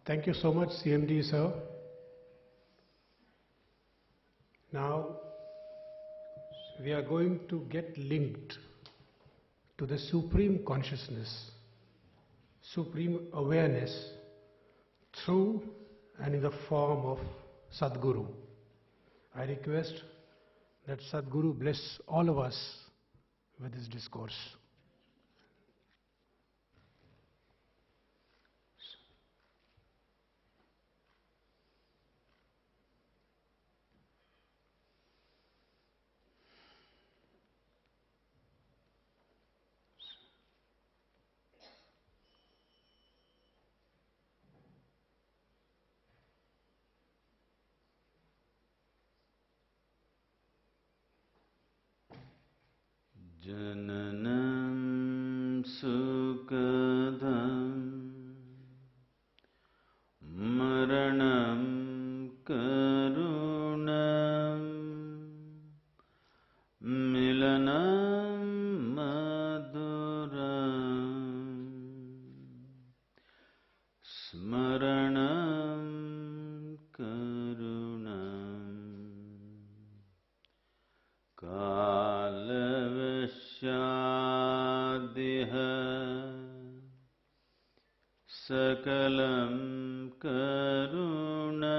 Thank you so much, CMD sir. Now, we are going to get linked to the supreme consciousness, supreme awareness through and in the form of Sadhguru. I request that Sadhguru bless all of us with his discourse. Jananam sukadam maranam karunam milanam maduram smaranam karunam kalavashyadiha sakalam karunam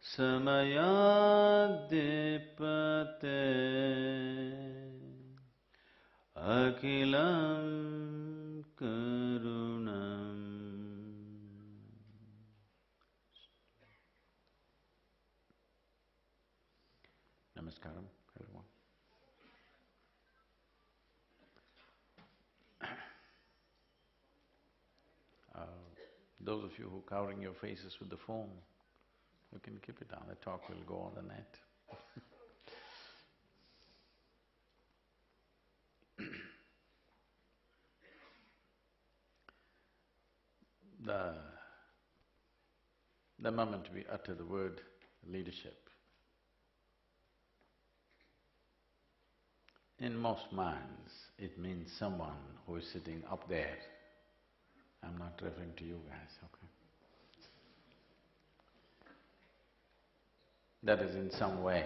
samayadipate akilam karunam. Namaskaram, everyone. Those of you who are covering your faces with the phone, you can keep it down, the talk will go on the net. The moment we utter the word leadership, in most minds it means someone who is sitting up there. I'm not referring to you guys, okay? That is, in some way,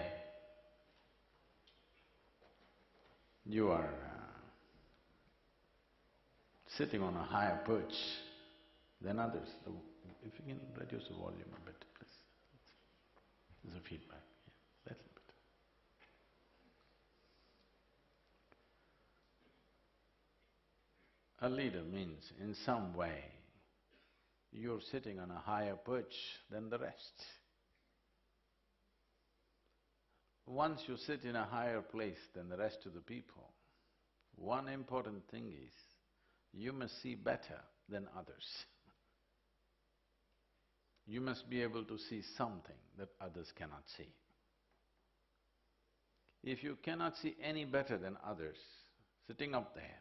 you are sitting on a higher perch than others. If you can reduce the volume a bit, please. There's a feedback, yeah, little bit. A leader means, in some way, you're sitting on a higher perch than the rest. Once you sit in a higher place than the rest of the people, one important thing is, you must see better than others. You must be able to see something that others cannot see. If you cannot see any better than others, sitting up there,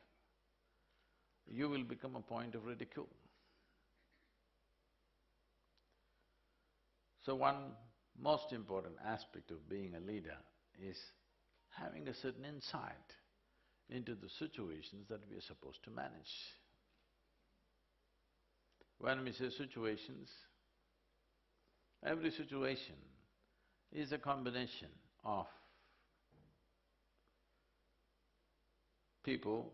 you will become a point of ridicule. So one most important aspect of being a leader is having a certain insight into the situations that we are supposed to manage. When we say situations, every situation is a combination of people,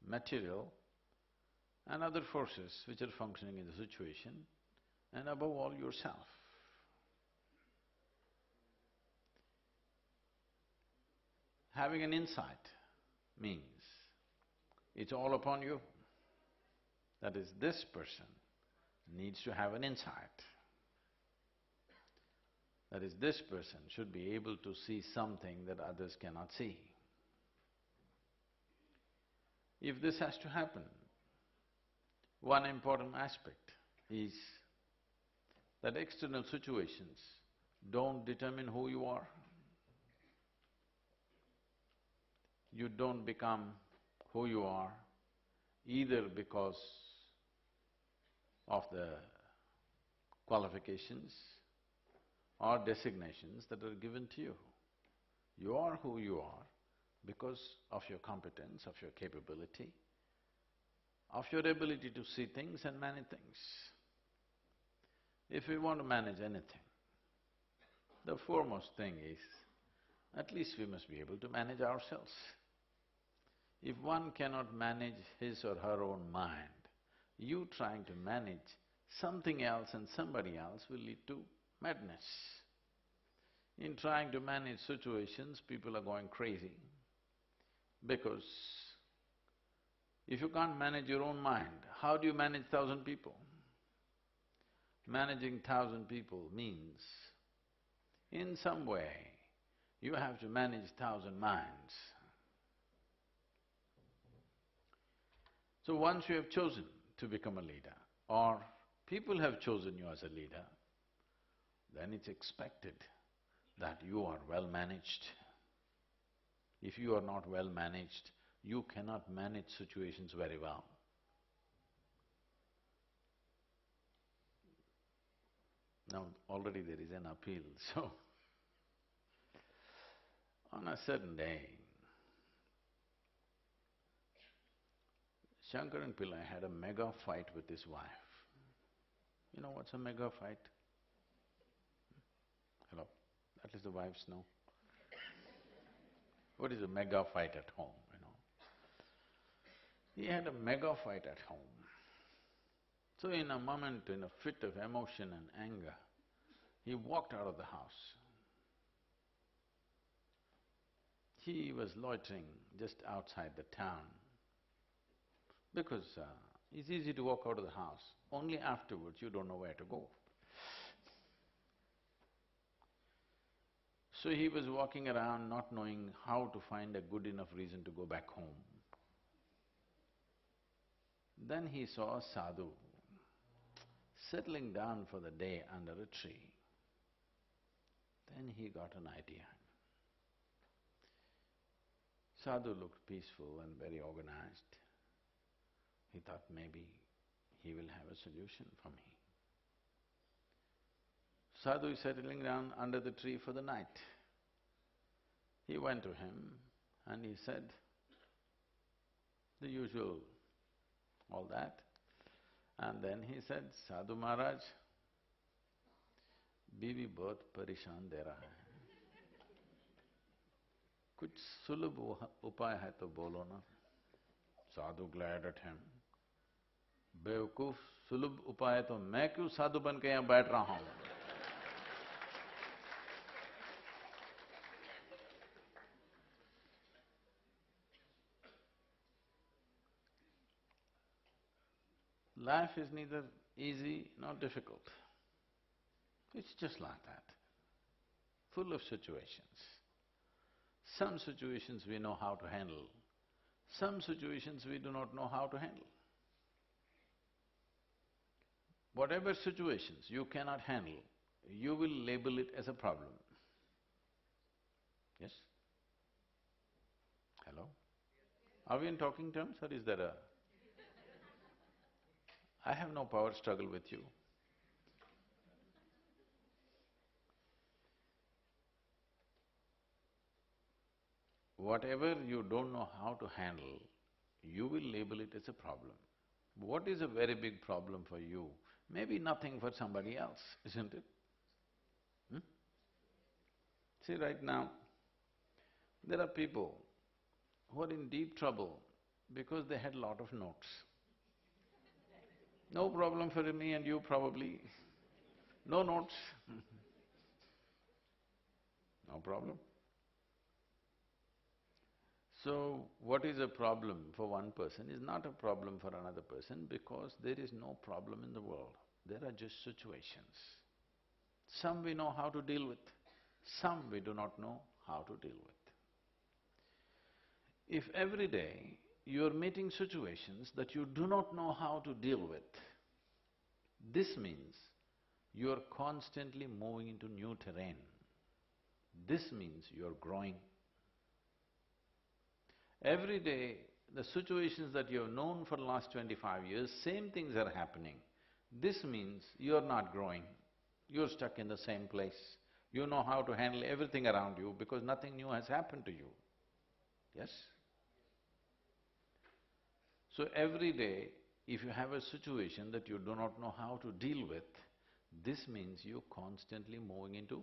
material and other forces which are functioning in the situation, and above all yourself. Having an insight means it's all upon you. That is, this person needs to have an insight. That is, this person should be able to see something that others cannot see. If this has to happen, one important aspect is that external situations don't determine who you are. You don't become who you are either because of the qualifications or designations that are given to you. You are who you are because of your competence, of your capability, of your ability to see things and manage things. If we want to manage anything, the foremost thing is, at least we must be able to manage ourselves. If one cannot manage his or her own mind, you trying to manage something else and somebody else will lead to madness. In trying to manage situations, people are going crazy because if you can't manage your own mind, how do you manage 1,000 people? Managing 1,000 people means, in some way, you have to manage 1,000 minds. So once you have chosen to become a leader, or people have chosen you as a leader, then it's expected that you are well managed. If you are not well managed, you cannot manage situations very well. Now, already there is an appeal, so on a certain day, Shankaran Pillai had a mega fight with his wife. You know what's a mega fight? Hello? At least the wives know. What is a mega fight at home, you know? He had a mega fight at home. So in a moment, in a fit of emotion and anger, he walked out of the house. He was loitering just outside the town because it's easy to walk out of the house, only afterwards you don't know where to go. So he was walking around not knowing how to find a good enough reason to go back home. Then he saw a sadhu settling down for the day under a tree. Then he got an idea. Sadhu looked peaceful and very organized. He thought maybe he will have a solution for me. Sadhu is settling down under the tree for the night. He went to him and he said the usual, all that. And then he said, Sadhu Maharaj, बीवी बहुत परेशान दे रहा है, कुछ सुलभ उपाय है तो बोलो ना। Sadhu glared at him. बेवकूफ, सुलभ उपाय तो मैं क्यों साधु बन के यहाँ बैठ रहा हूँ? Life is neither easy nor difficult. It's just like that, full of situations. Some situations we know how to handle, some situations we do not know how to handle. Whatever situations you cannot handle, you will label it as a problem. Yes? Hello? Are we in talking terms or is there a… I have no power struggle with you. Whatever you don't know how to handle, you will label it as a problem. What is a very big problem for you may be nothing for somebody else, isn't it? See, right now, there are people who are in deep trouble because they had lot of notes. No problem for me and you probably, no notes no problem. So, what is a problem for one person is not a problem for another person because there is no problem in the world, there are just situations. Some we know how to deal with, some we do not know how to deal with. If every day you're meeting situations that you do not know how to deal with, this means you're constantly moving into new terrain. This means you're growing. Every day, the situations that you have known for the last 25 years, same things are happening. This means you're not growing, you're stuck in the same place. You know how to handle everything around you because nothing new has happened to you. Yes? So every day, if you have a situation that you do not know how to deal with, this means you're constantly moving into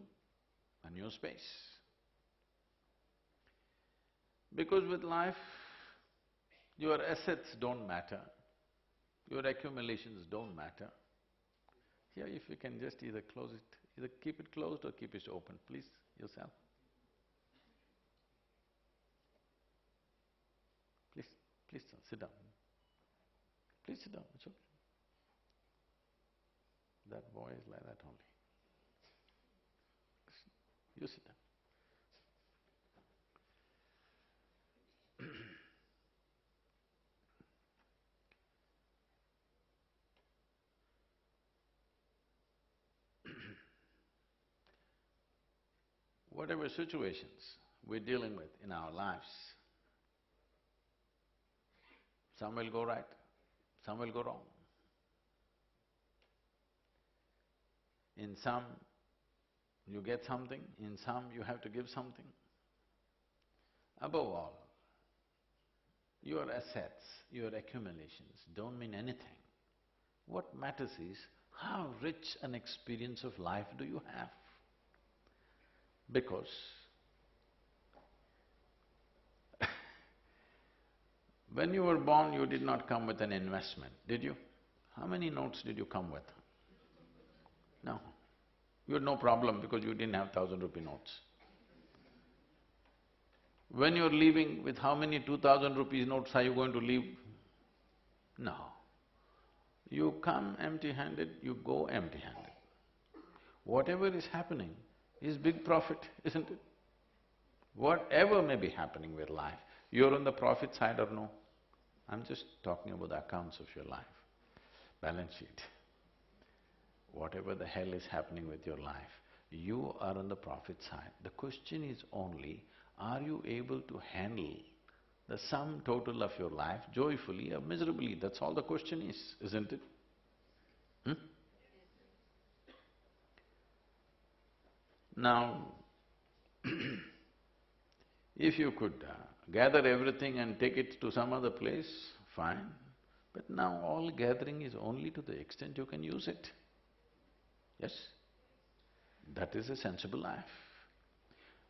a new space. Because with life, your assets don't matter, your accumulations don't matter. Here, if you can just either close it, either keep it closed or keep it open, please, yourself. Please sit down. Please sit down, it's okay. That boy is like that only. You sit down. Whatever situations we're dealing with in our lives, some will go right, some will go wrong. In some, you get something, in some you have to give something. Above all, your assets, your accumulations don't mean anything. What matters is, how rich an experience of life do you have? Because when you were born, you did not come with an investment, did you? How many notes did you come with? No. You had no problem because you didn't have 1,000 rupee notes. When you're leaving, with how many 2,000 rupees notes are you going to leave? No. You come empty-handed, you go empty-handed. Whatever is happening is big profit, isn't it? Whatever may be happening with life, you're on the profit side or no? I'm just talking about the accounts of your life, balance sheet. Whatever the hell is happening with your life, you are on the profit side. The question is only, are you able to handle the sum total of your life joyfully or miserably? That's all the question is, isn't it? Now, if you could gather everything and take it to some other place, fine. But now all gathering is only to the extent you can use it. Yes? That is a sensible life.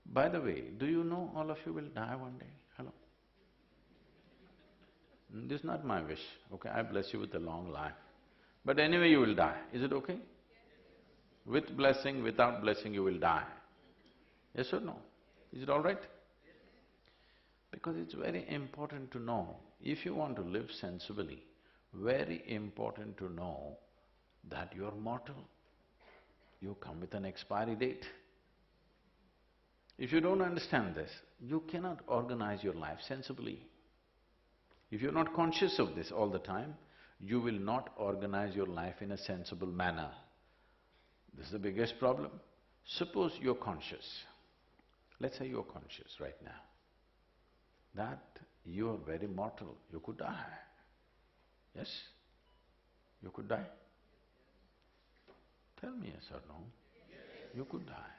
By the way, do you know all of you will die one day? Hello? This is not my wish, okay? I bless you with a long life. But anyway you will die, is it okay? With blessing, without blessing you will die. Yes or no? Is it all right? Because it's very important to know, if you want to live sensibly, very important to know that you're mortal. You come with an expiry date. If you don't understand this, you cannot organize your life sensibly. If you're not conscious of this all the time, you will not organize your life in a sensible manner. This is the biggest problem. Suppose you're conscious, let's say you're conscious right now, that you're very mortal, you could die. Yes? You could die. Tell me yes or no. You could die.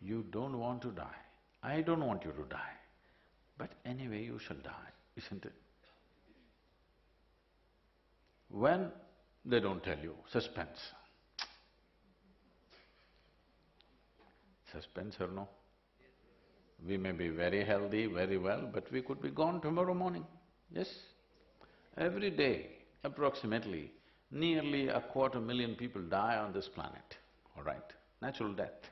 You don't want to die. I don't want you to die. But anyway you shall die, isn't it? When they don't tell you, suspense. Suspense or no? We may be very healthy, very well, but we could be gone tomorrow morning, yes? Every day, approximately, nearly 250,000 people die on this planet, all right? Natural death.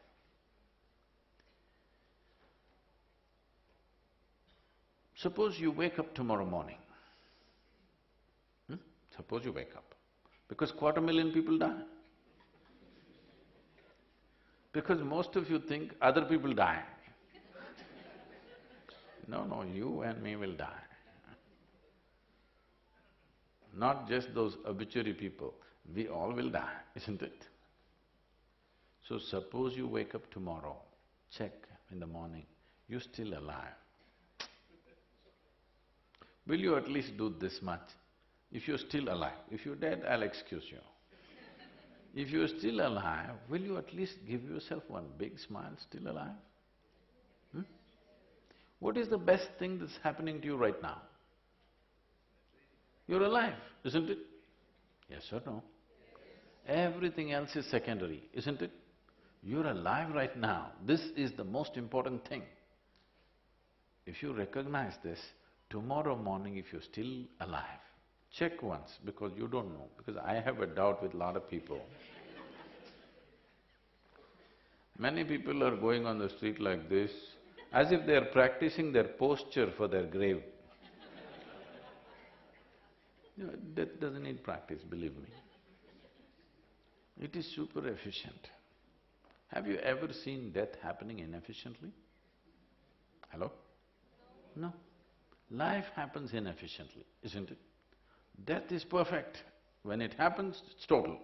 Suppose you wake up tomorrow morning, Suppose you wake up, because 250,000 people die. Because most of you think other people die. No, you and me will die. Not just those obituary people, we all will die, isn't it? So suppose you wake up tomorrow, check in the morning, you're still alive. Will you at least do this much? If you're still alive, if you're dead, I'll excuse you. If you're still alive, will you at least give yourself one big smile, still alive? What is the best thing that's happening to you right now? You're alive, isn't it? Yes or no? Everything else is secondary, isn't it? You're alive right now, this is the most important thing. If you recognize this, tomorrow morning if you're still alive, check once because you don't know, because I have a doubt with a lot of people. Many people are going on the street like this, as if they are practicing their posture for their grave. You know, death doesn't need practice, believe me. It is super efficient. Have you ever seen death happening inefficiently? Hello? No. Life happens inefficiently, isn't it? Death is perfect. When it happens, it's total.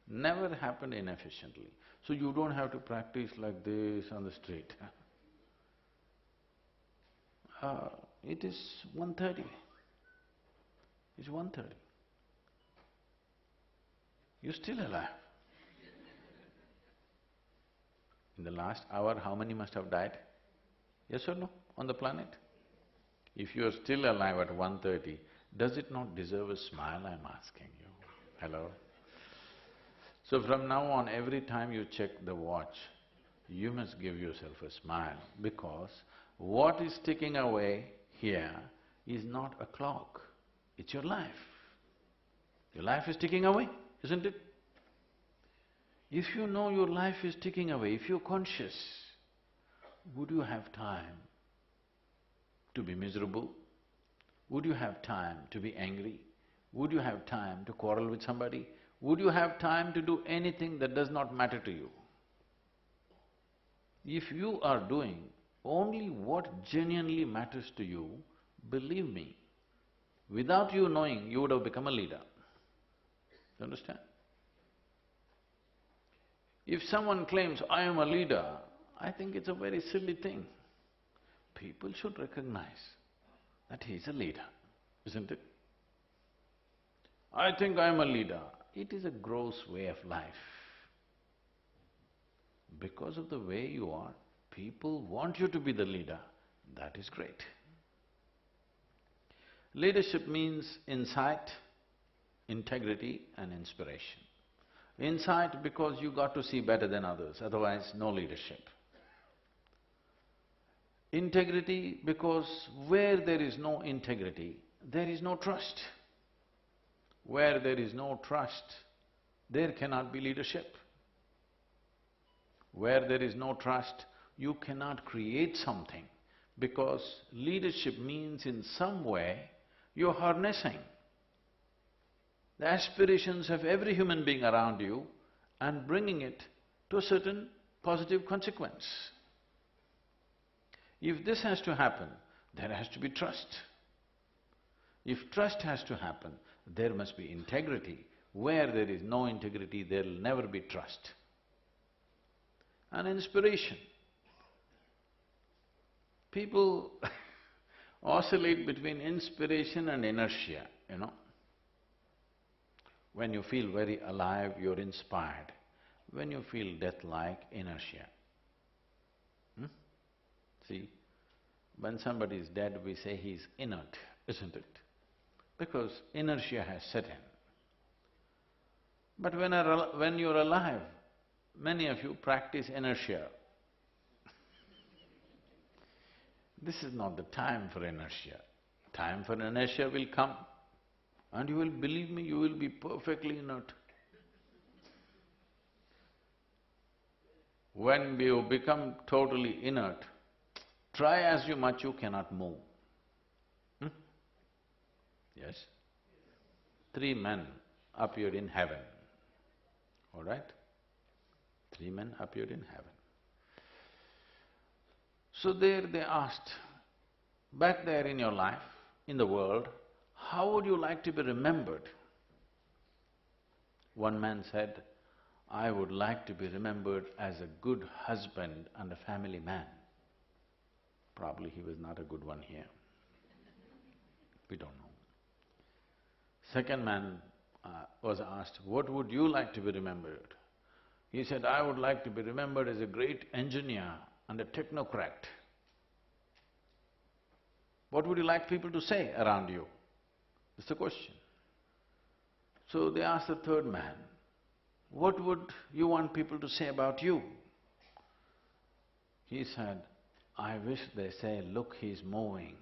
Never happened inefficiently. So you don't have to practice like this on the street. It is 1:30. It's 1:30. You're still alive. In the last hour, how many must have died? Yes or no, on the planet? If you're still alive at 1:30, does it not deserve a smile, I'm asking you? Hello? So from now on, every time you check the watch, you must give yourself a smile because what is ticking away here is not a clock, it's your life. Your life is ticking away, isn't it? If you know your life is ticking away, if you're conscious, would you have time to be miserable? Would you have time to be angry? Would you have time to quarrel with somebody? Would you have time to do anything that does not matter to you? If you are doing only what genuinely matters to you, believe me, without you knowing, you would have become a leader. You understand? If someone claims, I am a leader, I think it's a very silly thing. People should recognize that he is a leader, isn't it? I think I am a leader. It is a gross way of life. Because of the way you are, people want you to be the leader. That is great. Leadership means insight, integrity and inspiration. Insight because you got to see better than others, otherwise no leadership. Integrity because where there is no integrity, there is no trust. Where there is no trust, there cannot be leadership. Where there is no trust, you cannot create something because leadership means in some way you're harnessing the aspirations of every human being around you and bringing it to a certain positive consequence. If this has to happen, there has to be trust. If trust has to happen, there must be integrity. Where there is no integrity, there'll never be trust. And inspiration. People oscillate between inspiration and inertia, you know. When you feel very alive, you're inspired. When you feel death-like, inertia. See, when somebody is dead, we say he's inert, isn't it? Because inertia has set in. But when you're alive, many of you practice inertia. This is not the time for inertia. Time for inertia will come and you will, believe me, you will be perfectly inert. When you become totally inert, try as you much, you cannot move. Yes? 3 men appeared in heaven, all right? 3 men appeared in heaven. So there they asked, back there in your life, in the world, how would you like to be remembered? One man said, I would like to be remembered as a good husband and a family man. Probably he was not a good one here. We don't know. Second man was asked, what would you like to be remembered? He said, I would like to be remembered as a great engineer and a technocrat. What would you like people to say around you? That's the question. So they asked the third man, "What would you want people to say about you?" He said, "I wish they say, 'Look, he's moving.'"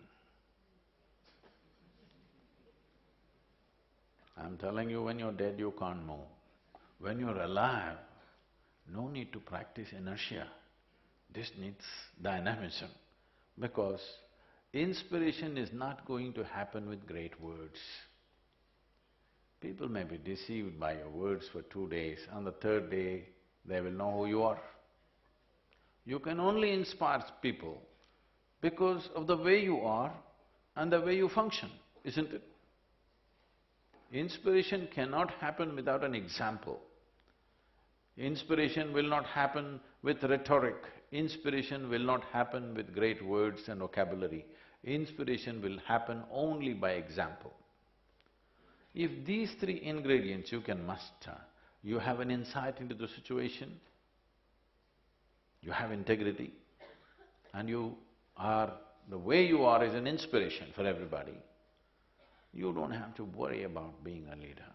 I'm telling you, when you're dead, you can't move. When you're alive, no need to practice inertia. This needs dynamism, because inspiration is not going to happen with great words. People may be deceived by your words for 2 days, on the third day, they will know who you are. You can only inspire people because of the way you are and the way you function, isn't it? Inspiration cannot happen without an example. Inspiration will not happen with rhetoric. Inspiration will not happen with great words and vocabulary. Inspiration will happen only by example. If these three ingredients you can muster, you have an insight into the situation, you have integrity, and the way you are is an inspiration for everybody, you don't have to worry about being a leader.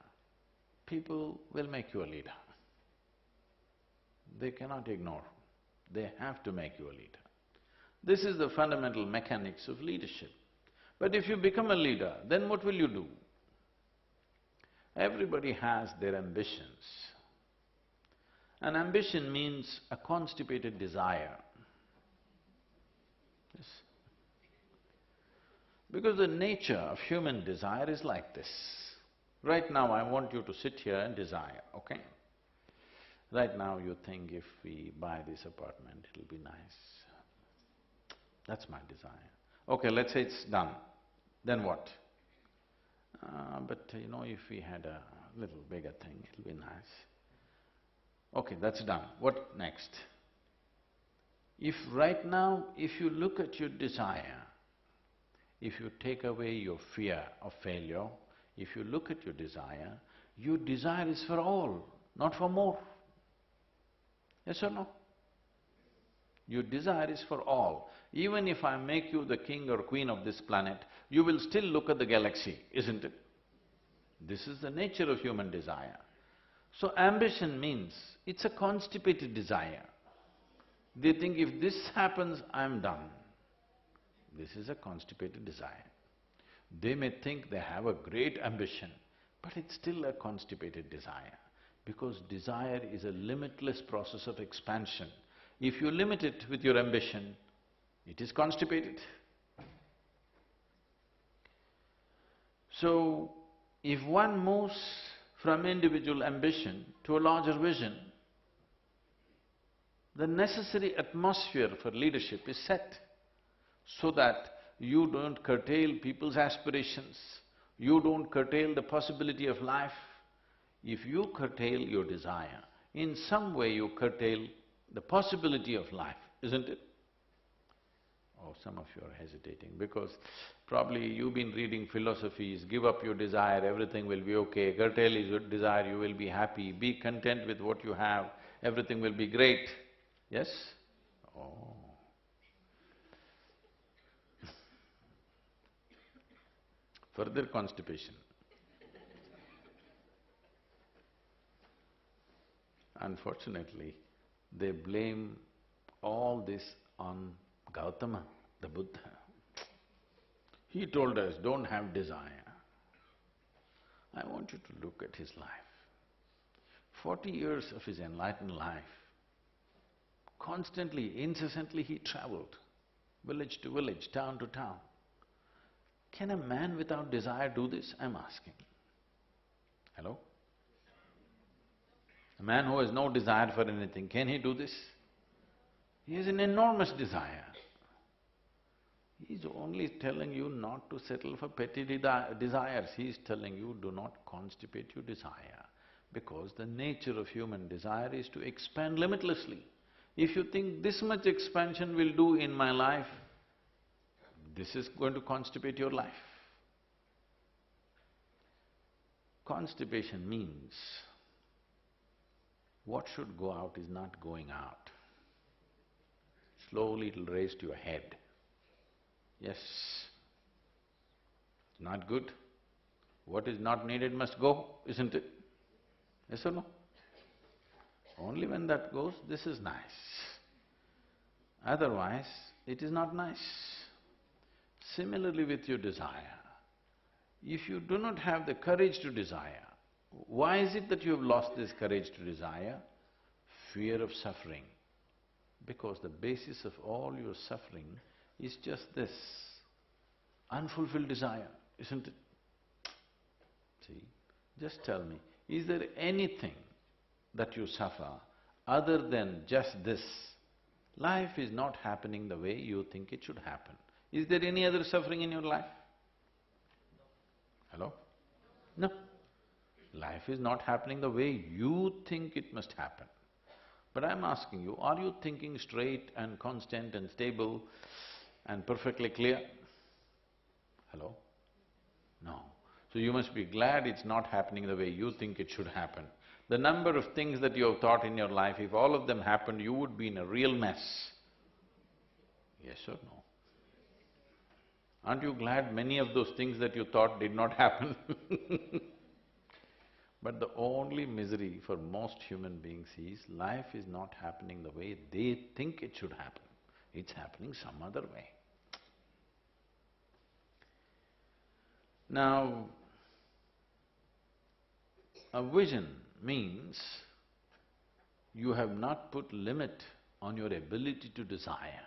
People will make you a leader. They cannot ignore, they have to make you a leader. This is the fundamental mechanics of leadership. But if you become a leader, then what will you do? Everybody has their ambitions. An ambition means a constipated desire. Yes. Because the nature of human desire is like this. Right now I want you to sit here and desire, okay? Right now you think, if we buy this apartment, it'll be nice. That's my desire. Okay, let's say it's done. Then what? But if we had a little bigger thing, it'll be nice. Okay, that's done. What next? If right now, if you look at your desire, if you take away your fear of failure, if you look at your desire is for all, not for more. Yes or no? Your desire is for all. Even if I make you the king or queen of this planet, you will still look at the galaxy, isn't it? This is the nature of human desire. So ambition means, it's a constipated desire. They think, if this happens, I'm done. This is a constipated desire. They may think they have a great ambition, but it's still a constipated desire, because desire is a limitless process of expansion. If you limit it with your ambition, it is constipated. So, if one moves from individual ambition to a larger vision, the necessary atmosphere for leadership is set so that you don't curtail people's aspirations, you don't curtail the possibility of life. If you curtail your desire, in some way you curtail the possibility of life, isn't it? Oh, some of you are hesitating because probably you've been reading philosophies, give up your desire, everything will be okay, curtail your desire, you will be happy, be content with what you have, everything will be great. Yes? Oh. Further constipation. Unfortunately, they blame all this on Gautama, the Buddha. He told us, don't have desire. I want you to look at his life. 40 years of his enlightened life, constantly, incessantly he traveled, village to village, town to town. Can a man without desire do this? I'm asking. Hello? A man who has no desire for anything, can he do this? He has an enormous desire. He's only telling you not to settle for petty desires. He's telling you, do not constipate your desire, because the nature of human desire is to expand limitlessly. If you think this much expansion will do in my life, this is going to constipate your life. Constipation means what should go out is not going out. Slowly it'll raise to your head. Yes. Not good. What is not needed must go, isn't it? Yes or no? Only when that goes, this is nice. Otherwise, it is not nice. Similarly with your desire, if you do not have the courage to desire, why is it that you have lost this courage to desire? Fear of suffering. Because the basis of all your suffering is just this, unfulfilled desire, isn't it? See, just tell me, is there anything that you suffer other than just this? Life is not happening the way you think it should happen. Is there any other suffering in your life? Hello? No. Life is not happening the way you think it must happen. But I'm asking you, are you thinking straight and constant and stable and perfectly clear? Hello? No. So you must be glad it's not happening the way you think it should happen. The number of things that you have thought in your life, if all of them happened, you would be in a real mess. Yes or no? Aren't you glad many of those things that you thought did not happen? But the only misery for most human beings is life is not happening the way they think it should happen. It's happening some other way. Now, a vision means you have not put limit on your ability to desire.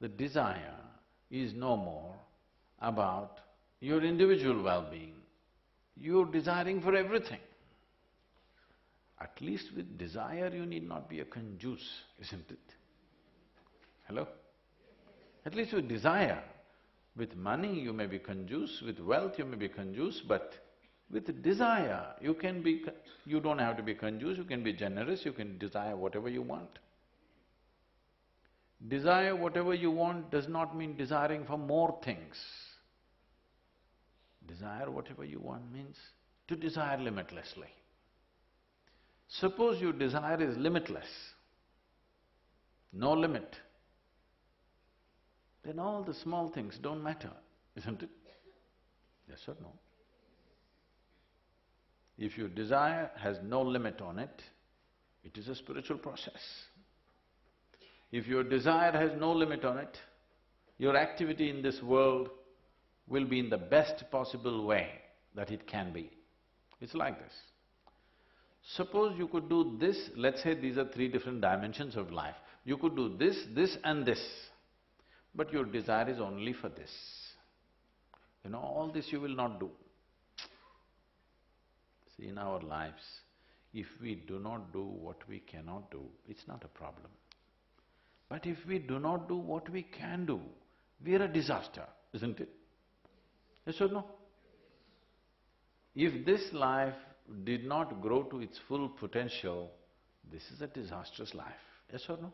The desire is no more about your individual well-being. You're desiring for everything. At least with desire you need not be a conjuice, isn't it? Hello? At least with desire. With money you may be conjuice, with wealth you may be conjuice, but with desire you can be… you don't have to be conjuice, you can be generous, you can desire whatever you want. Desire whatever you want does not mean desiring for more things. Desire whatever you want means to desire limitlessly. Suppose your desire is limitless, no limit, then all the small things don't matter, isn't it? Yes or no? If your desire has no limit on it, it is a spiritual process. If your desire has no limit on it, your activity in this world will be in the best possible way that it can be. It's like this. Suppose you could do this, let's say these are three different dimensions of life. You could do this, this and this, but your desire is only for this. You know, all this you will not do. See, in our lives, if we do not do what we cannot do, it's not a problem. But if we do not do what we can do, we are a disaster, isn't it? Yes or no? If this life did not grow to its full potential, this is a disastrous life, yes or no?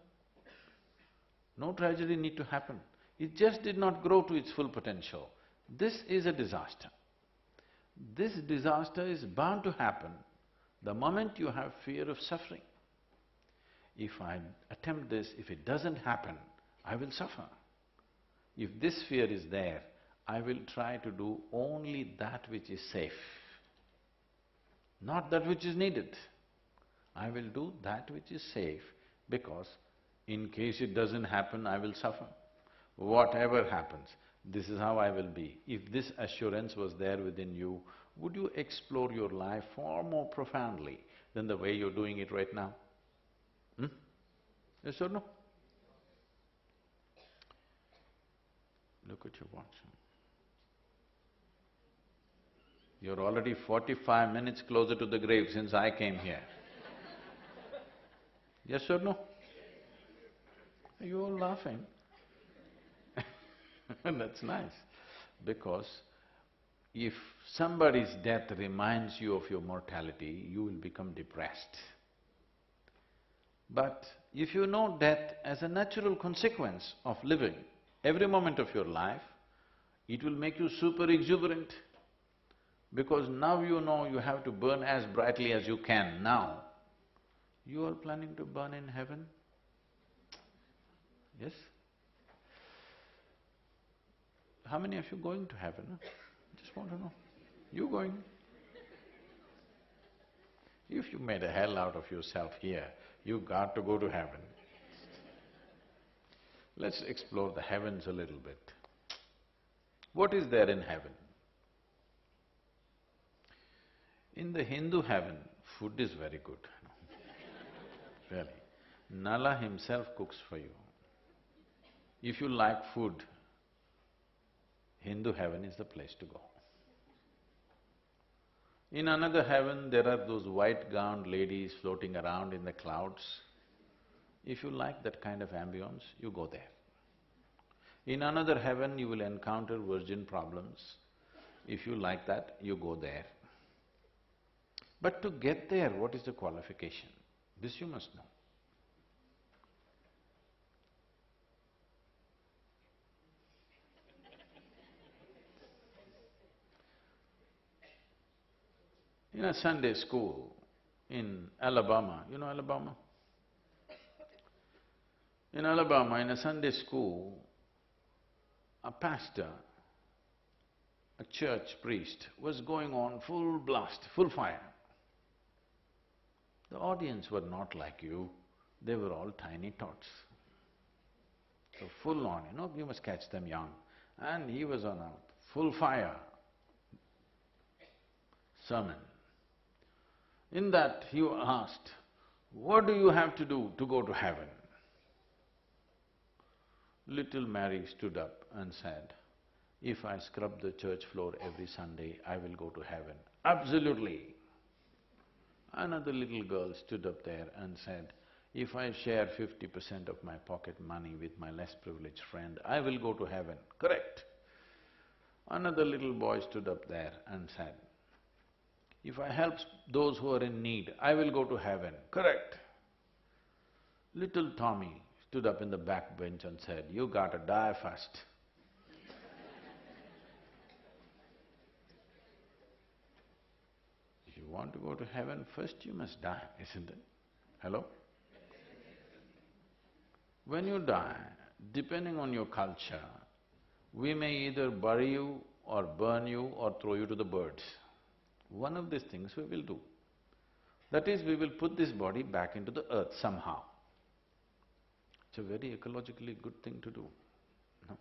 No tragedy need to happen. It just did not grow to its full potential. This is a disaster. This disaster is bound to happen the moment you have fear of suffering. If I attempt this, if it doesn't happen, I will suffer. If this fear is there, I will try to do only that which is safe, not that which is needed. I will do that which is safe because in case it doesn't happen, I will suffer. Whatever happens, this is how I will be. If this assurance was there within you, would you explore your life far more profoundly than the way you're doing it right now? Yes or no? Look at your watch. You're already 45 minutes closer to the grave since I came here. Yes or no? You're all laughing. That's nice, because if somebody's death reminds you of your mortality, you will become depressed. But if you know death as a natural consequence of living every moment of your life, it will make you super exuberant. Because now you know you have to burn as brightly as you can now. You are planning to burn in heaven? Yes? How many of you going to heaven? just want to know. You going? If you made a hell out of yourself here, you got to go to heaven. Let's explore the heavens a little bit. What is there in heaven? In the Hindu heaven, food is very good, really. Nala himself cooks for you. If you like food, Hindu heaven is the place to go. In another heaven, there are those white-gowned ladies floating around in the clouds. If you like that kind of ambience, you go there. In another heaven, you will encounter virgin problems. If you like that, you go there. But to get there, what is the qualification? This you must know. In a Sunday school in Alabama, you know Alabama? In Alabama, in a Sunday school, a pastor, a church priest was going on full blast, full fire. The audience were not like you, they were all tiny tots. So full on, you must catch them young. And he was on a full fire sermon. In that he asked, "What do you have to do to go to heaven?" Little Mary stood up and said, "If I scrub the church floor every Sunday, I will go to heaven." Absolutely. Another little girl stood up there and said, "If I share 50% of my pocket money with my less privileged friend, I will go to heaven." Correct. Another little boy stood up there and said, "If I help those who are in need, I will go to heaven." Correct. Little Tommy stood up in the back bench and said, "You gotta die first." If you want to go to heaven, first you must die, isn't it? Hello? When you die, depending on your culture, we may either bury you or burn you or throw you to the birds. One of these things we will do. That is, we will put this body back into the earth somehow. It's a very ecologically good thing to do, no?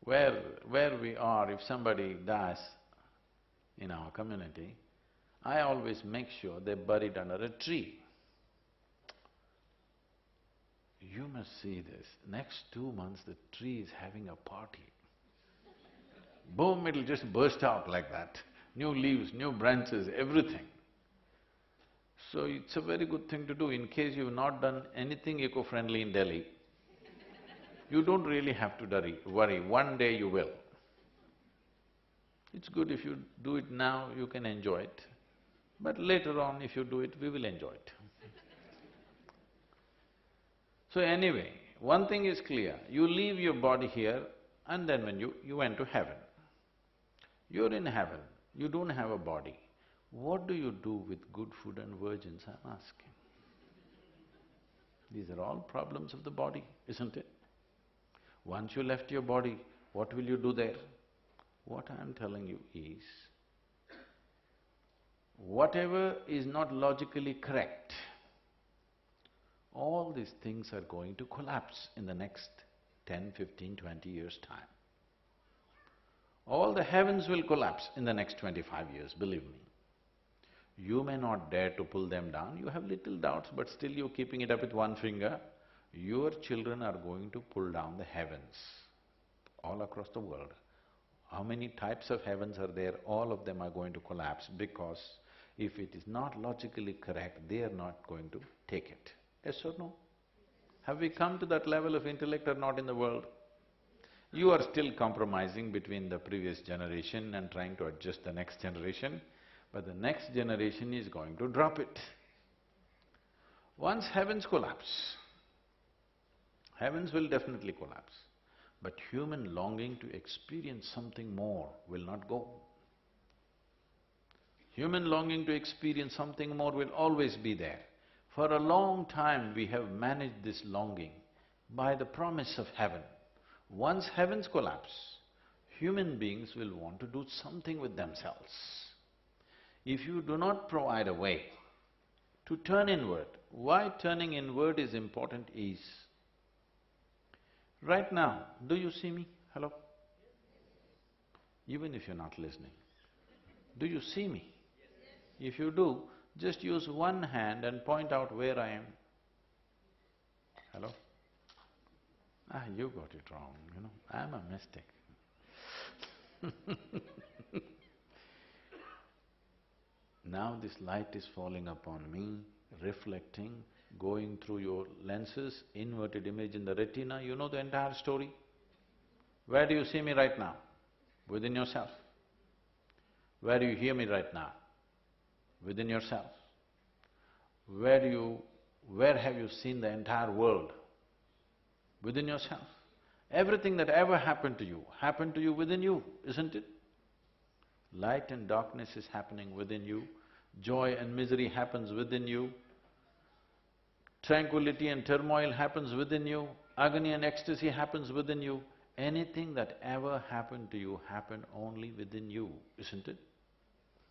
Where we are, if somebody dies in our community, I always make sure they're buried under a tree. You must see this, next 2 months the tree is having a party. Boom, it'll just burst out like that, new leaves, new branches, everything. So it's a very good thing to do in case you've not done anything eco-friendly in Delhi. You don't really have to worry, one day you will. It's good if you do it now, you can enjoy it. But later on, if you do it, we will enjoy it. So anyway, one thing is clear, you leave your body here and then when you went to heaven. You're in heaven, you don't have a body. What do you do with good food and virgins, I'm asking? These are all problems of the body, isn't it? Once you left your body, what will you do there? What I'm telling you is, whatever is not logically correct, all these things are going to collapse in the next 10, 15, 20 years' time. All the heavens will collapse in the next 25 years, believe me. You may not dare to pull them down, you have little doubts, but still you're keeping it up with one finger. Your children are going to pull down the heavens all across the world. How many types of heavens are there? All of them are going to collapse because if it is not logically correct, they are not going to take it. Yes or no? Have we come to that level of intellect or not in the world? You are still compromising between the previous generation and trying to adjust the next generation, but the next generation is going to drop it. Once heavens collapse, heavens will definitely collapse, but human longing to experience something more will not go. Human longing to experience something more will always be there. For a long time we have managed this longing by the promise of heaven. Once heavens collapse, human beings will want to do something with themselves. If you do not provide a way to turn inward, why turning inward is important is, right now, do you see me? Hello? Even if you're not listening, do you see me? If you do, just use one hand and point out where I am. Hello? You got it wrong, you know, I'm a mystic. Now this light is falling upon me, reflecting, going through your lenses, inverted image in the retina, you know the entire story. Where do you see me right now? Within yourself. Where do you hear me right now? Within yourself. Where have you seen the entire world? Within yourself. Everything that ever happened to you within you, isn't it? Light and darkness is happening within you, joy and misery happens within you, tranquility and turmoil happens within you, agony and ecstasy happens within you. Anything that ever happened to you happened only within you, isn't it?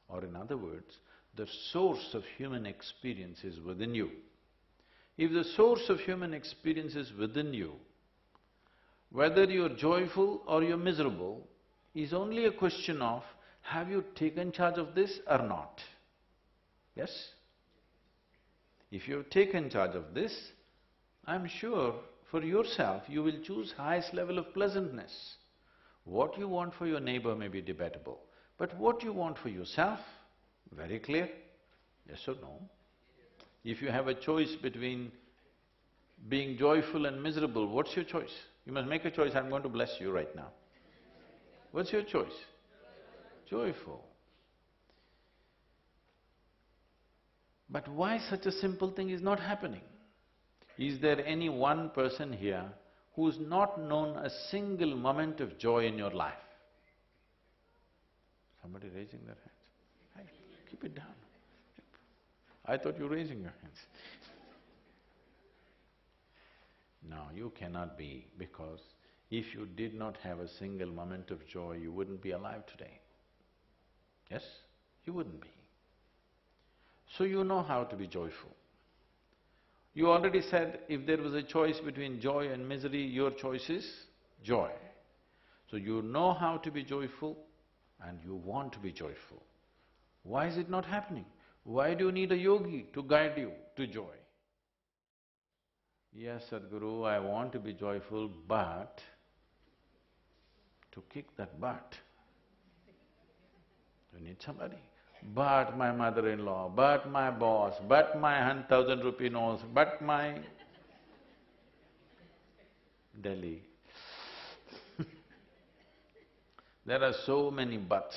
Or in other words, the source of human experience is within you. If the source of human experience is within you, whether you're joyful or you're miserable is only a question of, have you taken charge of this or not? Yes? If you've taken charge of this, I'm sure for yourself you will choose highest level of pleasantness. What you want for your neighbor may be debatable, but what you want for yourself, very clear, yes or no? If you have a choice between being joyful and miserable, what's your choice? You must make a choice, I'm going to bless you right now. What's your choice? Joyful. But why such a simple thing is not happening? Is there any one person here who's not known a single moment of joy in your life? Somebody raising their hands. Hey, keep it down. I thought you were raising your hands. No, you cannot be, because if you did not have a single moment of joy, you wouldn't be alive today. Yes? You wouldn't be. So you know how to be joyful. You already said if there was a choice between joy and misery, your choice is joy. So you know how to be joyful and you want to be joyful. Why is it not happening? Why do you need a yogi to guide you to joy? Yes, Sadhguru, I want to be joyful, but to kick that butt, you need somebody. But my mother-in-law, but my boss, but my 1,000 rupee notes, but my… Delhi. There are so many buts.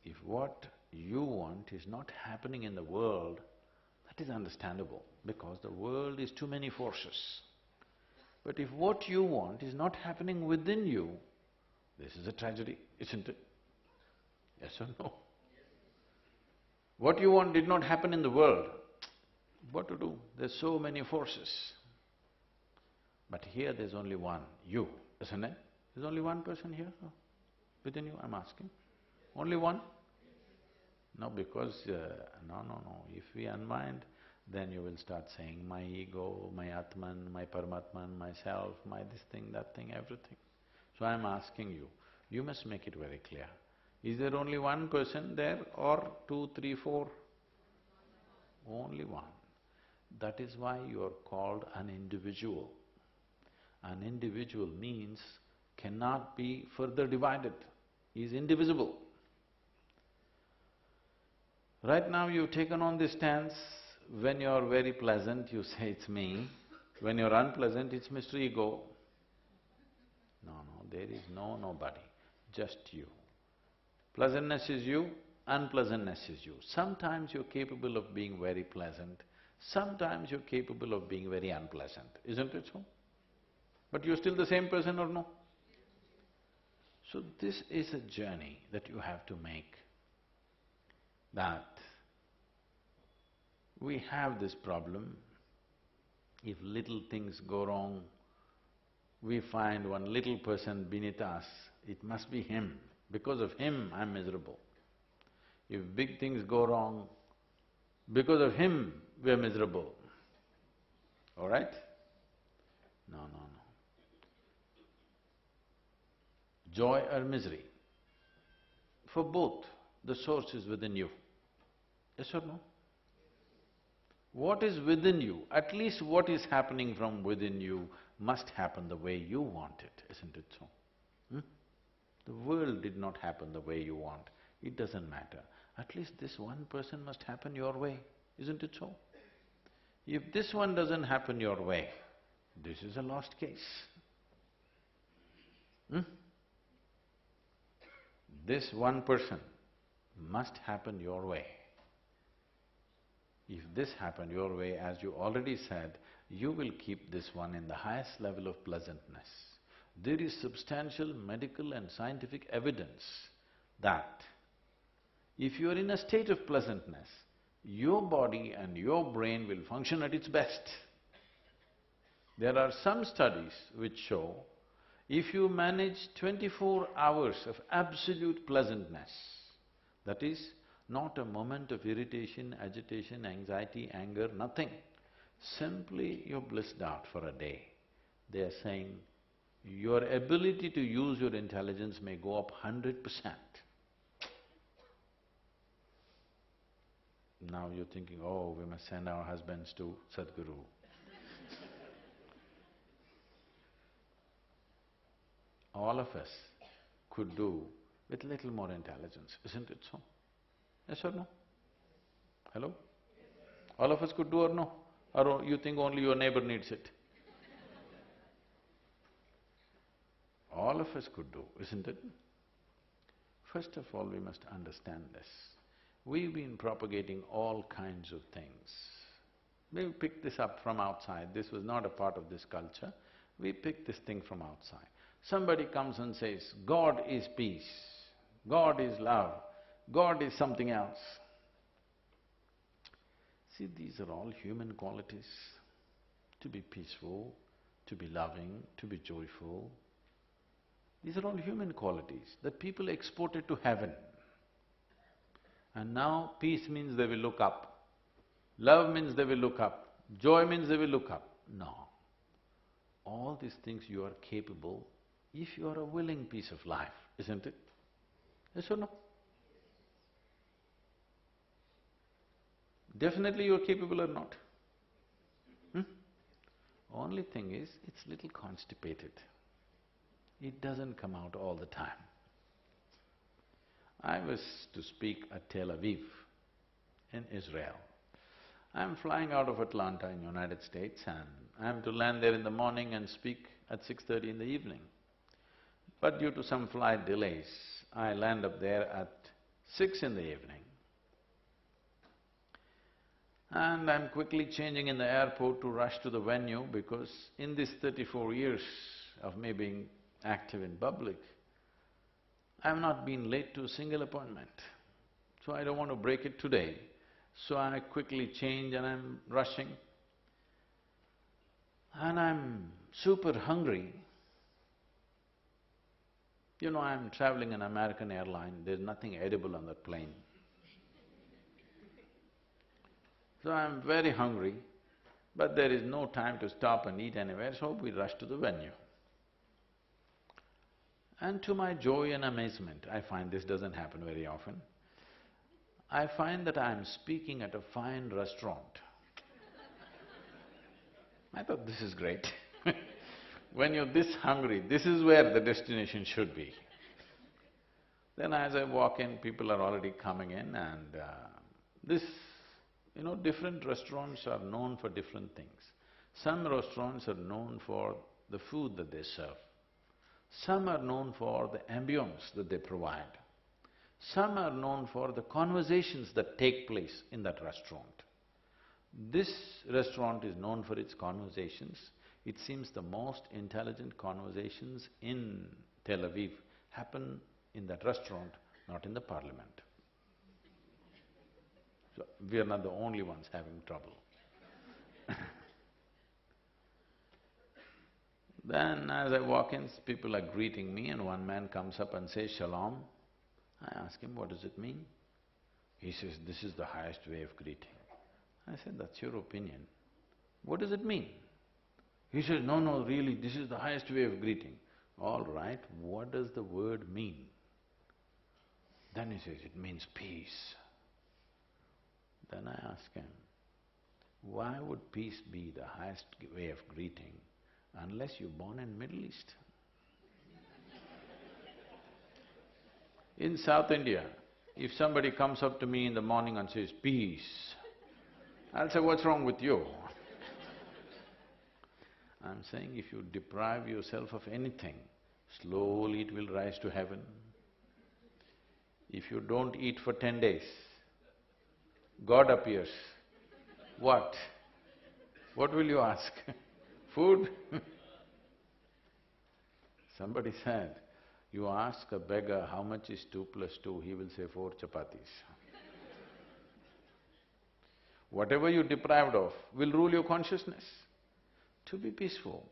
If what you want is not happening in the world, that is understandable, because the world is too many forces. But if what you want is not happening within you, this is a tragedy, isn't it? Yes or no? What you want did not happen in the world. What to do? There's so many forces. But here there's only one, you, isn't it? There's only one person here, within you, I'm asking. Only one? No, because… no. If we unwind, then you will start saying, my ego, my Atman, my Paramatman, myself, my this thing, that thing, everything. So I'm asking you, you must make it very clear. Is there only one person there or 2, 3, 4? Only one. That is why you are called an individual. An individual means cannot be further divided, he is indivisible. Right now you've taken on this stance, when you're very pleasant you say it's me, when you're unpleasant it's Mr. Ego. No, there is nobody, just you. Pleasantness is you, unpleasantness is you. Sometimes you're capable of being very pleasant, sometimes you're capable of being very unpleasant, isn't it so? But you're still the same person or no? So this is a journey that you have to make, that we have this problem. If little things go wrong, we find one little person beneath us, it must be him. Because of him, I'm miserable. If big things go wrong, because of him, we're miserable. All right? No, no, no. Joy or misery, for both, the source is within you. Yes or no? What is within you, at least what is happening from within you must happen the way you want it, isn't it so? The world did not happen the way you want, it doesn't matter. At least this one person must happen your way, isn't it so? If this one doesn't happen your way, this is a lost case. This one person must happen your way. If this happened your way, as you already said, you will keep this one in the highest level of pleasantness. There is substantial medical and scientific evidence that if you are in a state of pleasantness, your body and your brain will function at its best. There are some studies which show if you manage 24 hours of absolute pleasantness, that is, not a moment of irritation, agitation, anxiety, anger, nothing, simply you're blissed out for a day. They are saying your ability to use your intelligence may go up 100%. Now you're thinking, oh, we must send our husbands to Sadhguru. All of us could do with little more intelligence, isn't it so? Yes or no? Hello? All of us could do or no? Or you think only your neighbor needs it? All of us could do, isn't it? First of all, we must understand this. We've been propagating all kinds of things. We picked this up from outside, this was not a part of this culture. We picked this thing from outside. Somebody comes and says, God is peace, God is love, God is something else. See, these are all human qualities. To be peaceful, to be loving, to be joyful. These are all human qualities that people exported to heaven. And now peace means they will look up, love means they will look up, joy means they will look up. No. All these things you are capable if you are a willing piece of life, isn't it? Yes or no? Definitely you are capable or not? Only thing is, it's little constipated. It doesn't come out all the time. I was to speak at Tel Aviv in Israel. I'm flying out of Atlanta in United States and I'm to land there in the morning and speak at 6:30 in the evening. But due to some flight delays, I land up there at 6 in the evening. And I'm quickly changing in the airport to rush to the venue because in these 34 years of me being active in public, I've not been late to a single appointment. So I don't want to break it today. So I quickly change and I'm rushing. And I'm super hungry. You know, I'm traveling an American airline, there's nothing edible on that plane. So I'm very hungry, but there is no time to stop and eat anywhere, so we rush to the venue. And to my joy and amazement, I find this doesn't happen very often, I find that I'm speaking at a fine restaurant. I thought, this is great. When you're this hungry, this is where the destination should be. Then as I walk in, people are already coming in and different restaurants are known for different things. Some restaurants are known for the food that they serve. Some are known for the ambience that they provide. Some are known for the conversations that take place in that restaurant. This restaurant is known for its conversations. It seems the most intelligent conversations in Tel Aviv happen in that restaurant, not in the parliament. So, we are not the only ones having trouble. Then as I walk in, people are greeting me and one man comes up and says, "Shalom." I ask him, "What does it mean?" He says, "This is the highest way of greeting." I said, "That's your opinion. What does it mean?" He says, "No, no, really, this is the highest way of greeting." All right, what does the word mean? Then he says, "It means peace." Then I ask him, why would peace be the highest way of greeting unless you're born in Middle East? In South India, if somebody comes up to me in the morning and says, "Peace," I'll say, "What's wrong with you?" I'm saying if you deprive yourself of anything, slowly it will rise to heaven. If you don't eat for 10 days, God appears. What? What will you ask? Food? Somebody said, you ask a beggar how much is 2 plus 2, he will say 4 chapatis. Whatever you're deprived of will rule your consciousness. To be peaceful,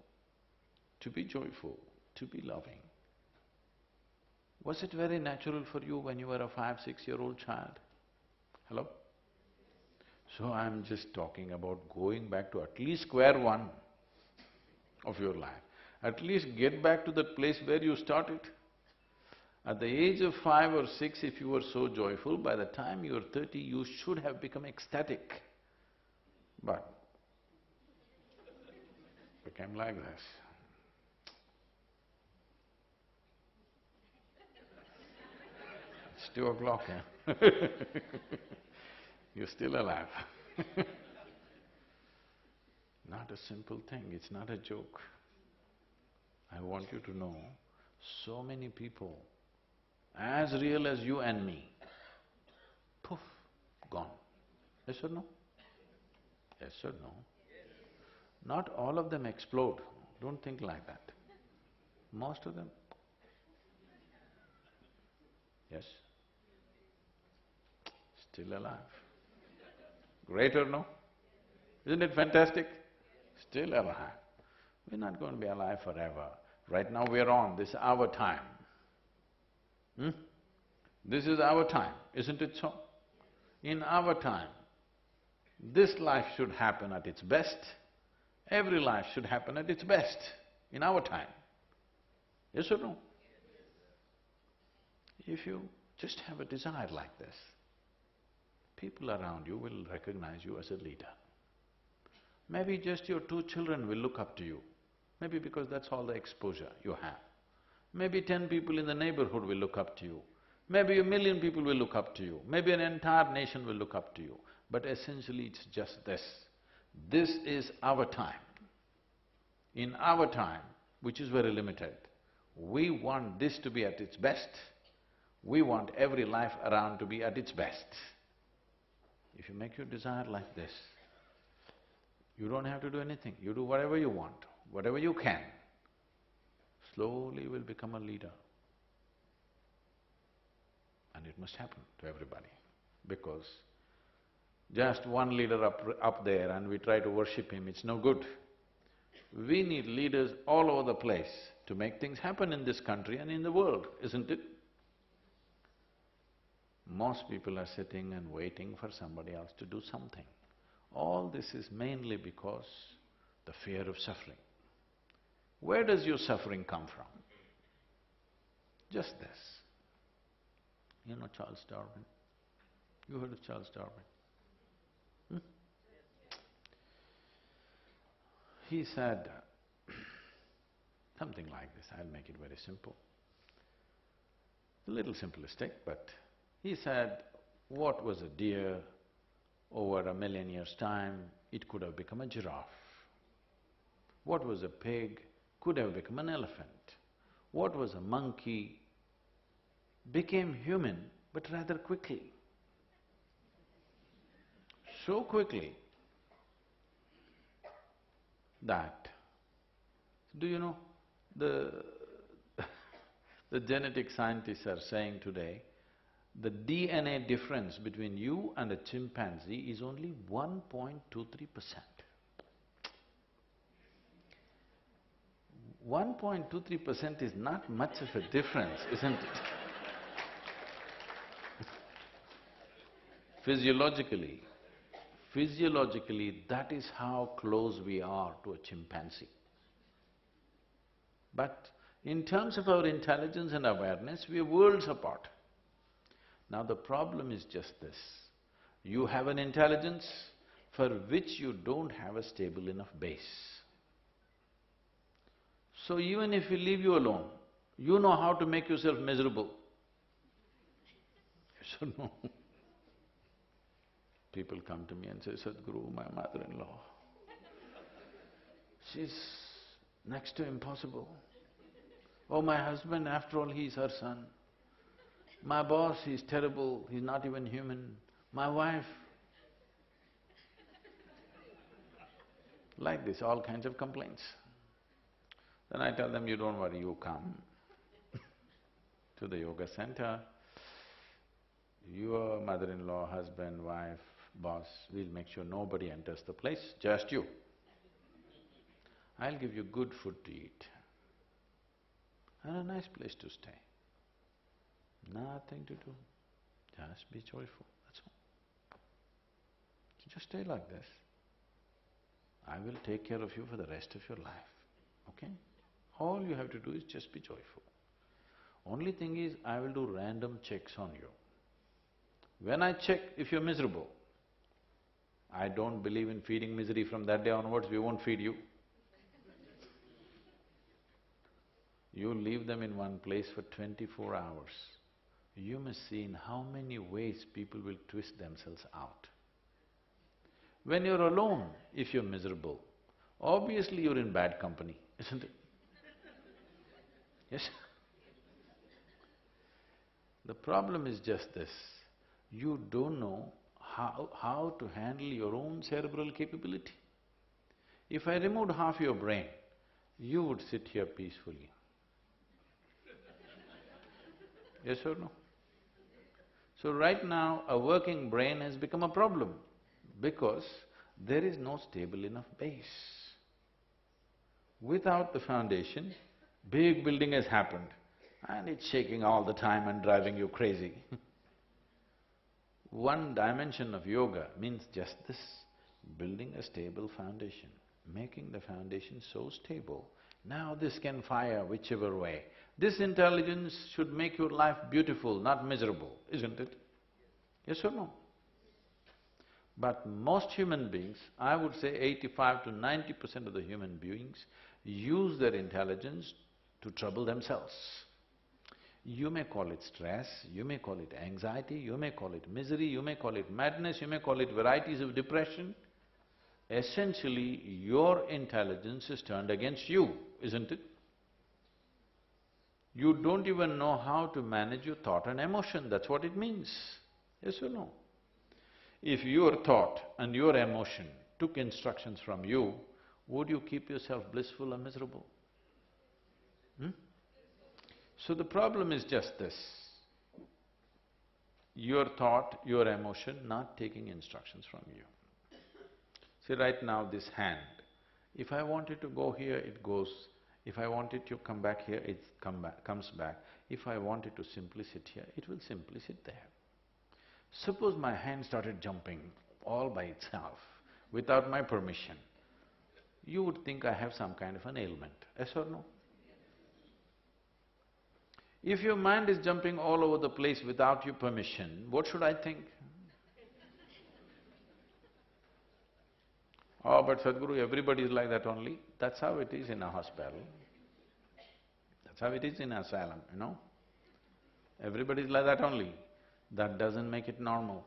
to be joyful, to be loving. Was it very natural for you when you were a 5, 6-year-old child? Hello? So I'm just talking about going back to at least square one of your life. At least get back to that place where you started. At the age of 5 or 6, if you were so joyful, by the time you were 30, you should have become ecstatic. But became like this. It's 2 o'clock, eh? You're still alive. Not a simple thing, it's not a joke. I want you to know, so many people, as real as you and me, poof, gone. Yes or no? Yes or no? Not all of them explode, don't think like that. Most of them, yes, still alive. Great or no? Isn't it fantastic? Still alive. We're not going to be alive forever. Right now we're on, this is our time. This is our time, isn't it so? In our time, this life should happen at its best. Every life should happen at its best in our time. Yes or no? If you just have a desire like this, people around you will recognize you as a leader. Maybe just your 2 children will look up to you, maybe because that's all the exposure you have. Maybe 10 people in the neighborhood will look up to you. Maybe 1,000,000 people will look up to you. Maybe an entire nation will look up to you. But essentially it's just this. This is our time. In our time, which is very limited, we want this to be at its best. We want every life around to be at its best. If you make your desire like this, you don't have to do anything, you do whatever you want, whatever you can. Slowly you will become a leader. And it must happen to everybody, because just one leader up there and we try to worship him, it's no good. We need leaders all over the place to make things happen in this country and in the world, isn't it? Most people are sitting and waiting for somebody else to do something. All this is mainly because the fear of suffering. Where does your suffering come from? Just this. You know Charles Darwin? You heard of Charles Darwin? He said something like this, I'll make it very simple. A little simplistic, but he said, what was a deer over 1,000,000 years' time, it could have become a giraffe. What was a pig, could have become an elephant. What was a monkey, became human, but rather quickly. So quickly that, do you know, the genetic scientists are saying today, the DNA difference between you and a chimpanzee is only 1.23%. 1.23% is not much of a difference, isn't it? Physiologically, that is how close we are to a chimpanzee. But in terms of our intelligence and awareness, we are worlds apart. Now the problem is just this, you have an intelligence for which you don't have a stable enough base. So even if we leave you alone, you know how to make yourself miserable. Yes or no? People come to me and say, Sadhguru, my mother-in-law, she's next to impossible. Oh, my husband, after all, he's her son. My boss, he's terrible, he's not even human. My wife… Like this, all kinds of complaints. Then I tell them, you don't worry, you come to the yoga center, your mother-in-law, husband, wife, boss, we'll make sure nobody enters the place, just you. I'll give you good food to eat and a nice place to stay. Nothing to do, just be joyful, that's all. So just stay like this. I will take care of you for the rest of your life, okay? All you have to do is just be joyful. Only thing is, I will do random checks on you. When I check if you're miserable, I don't believe in feeding misery. From that day onwards, we won't feed you. You leave them in one place for 24 hours. You must see in how many ways people will twist themselves out. When you're alone, if you're miserable, obviously you're in bad company, isn't it? Yes? The problem is just this, you don't know how to handle your own cerebral capability. If I removed half your brain, you would sit here peacefully. Yes or no? So right now, a working brain has become a problem because there is no stable enough base. Without the foundation, big building has happened and it's shaking all the time and driving you crazy. One dimension of yoga means just this, building a stable foundation, making the foundation so stable, now this can fire whichever way. This intelligence should make your life beautiful, not miserable, isn't it? Yes or no? But most human beings, I would say 85 to 90% of the human beings use their intelligence to trouble themselves. You may call it stress, you may call it anxiety, you may call it misery, you may call it madness, you may call it varieties of depression. Essentially, your intelligence is turned against you, isn't it? You don't even know how to manage your thought and emotion, that's what it means. Yes or no? If your thought and your emotion took instructions from you, would you keep yourself blissful or miserable? So the problem is just this, your thought, your emotion not taking instructions from you. See, right now this hand, if I want it to go here, it goes. If I want it to come back here, it comes back. If I want it to simply sit here, it will simply sit there. Suppose my hand started jumping all by itself, without my permission, you would think I have some kind of an ailment, yes or no? If your mind is jumping all over the place without your permission, what should I think? Oh, but Sadhguru, everybody is like that only. That's how it is in a hospital. That's how it is in an asylum, you know. Everybody is like that only. That doesn't make it normal.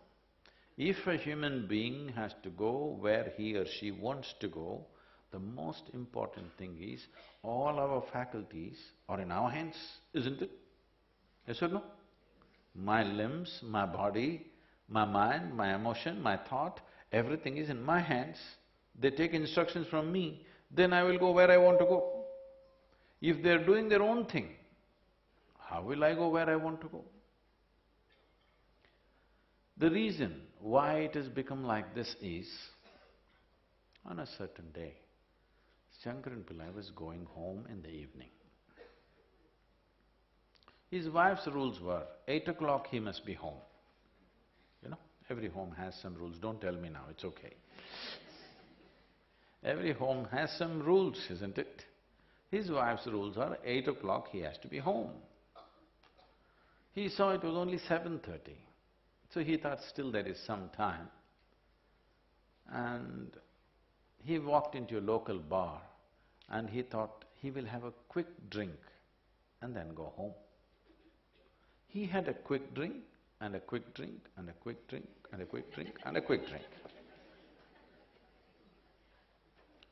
If a human being has to go where he or she wants to go, the most important thing is all our faculties are in our hands, isn't it? Yes or no? My limbs, my body, my mind, my emotion, my thought, everything is in my hands. They take instructions from me, then I will go where I want to go. If they're doing their own thing, how will I go where I want to go? The reason why it has become like this is, on a certain day, Shankaran Pillai was going home in the evening. His wife's rules were, 8 o'clock he must be home. You know, every home has some rules, don't tell me now, it's okay. Every home has some rules, isn't it? His wife's rules are 8 o'clock he has to be home. He saw it was only 7:30, so he thought still there is some time. And he walked into a local bar and he thought he will have a quick drink and then go home. He had a quick drink and a quick drink and a quick drink and a quick drink and a quick drink.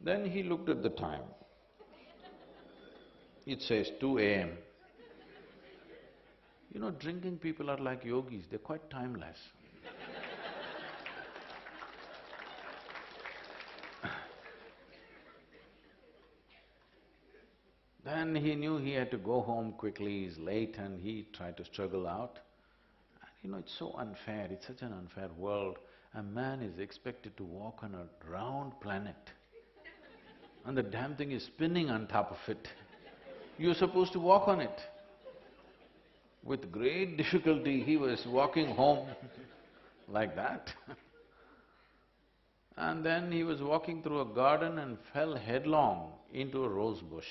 Then he looked at the time. It says 2 a.m. You know, drinking people are like yogis, they're quite timeless. Then he knew he had to go home quickly, he's late, and he tried to struggle out. And you know, it's so unfair, it's such an unfair world. A man is expected to walk on a round planet and the damn thing is spinning on top of it. You're supposed to walk on it. With great difficulty, he was walking home like that. And then he was walking through a garden and fell headlong into a rose bush.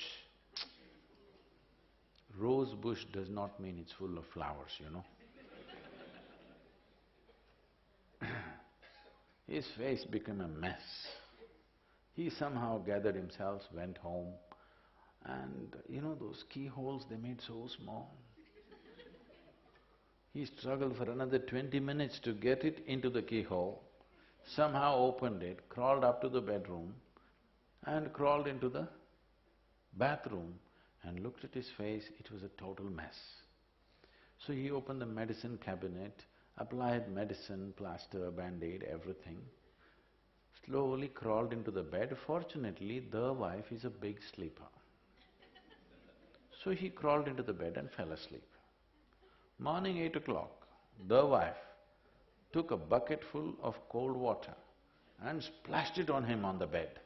Rose bush does not mean it's full of flowers, you know. His face became a mess. He somehow gathered himself, went home, and you know those keyholes they made so small. He struggled for another 20 minutes to get it into the keyhole, somehow opened it, crawled up to the bedroom and crawled into the bathroom and looked at his face, it was a total mess. So he opened the medicine cabinet, applied medicine, plaster, band-aid, everything, slowly crawled into the bed. Fortunately, the wife is a big sleeper. So he crawled into the bed and fell asleep. Morning 8 o'clock, the wife took a bucket full of cold water and splashed it on him on the bed.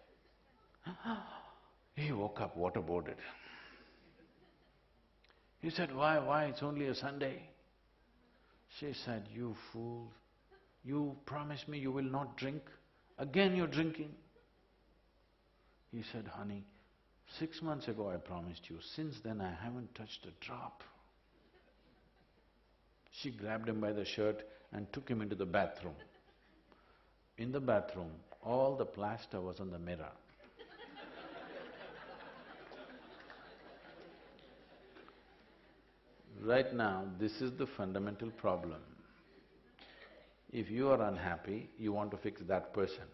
He woke up waterboarded. He said, why, it's only a Sunday. She said, you fool, you promised me you will not drink, again you're drinking. He said, honey, 6 months ago I promised you, since then I haven't touched a drop. She grabbed him by the shirt and took him into the bathroom. In the bathroom, all the plaster was on the mirror. Right now, this is the fundamental problem. If you are unhappy, you want to fix that person.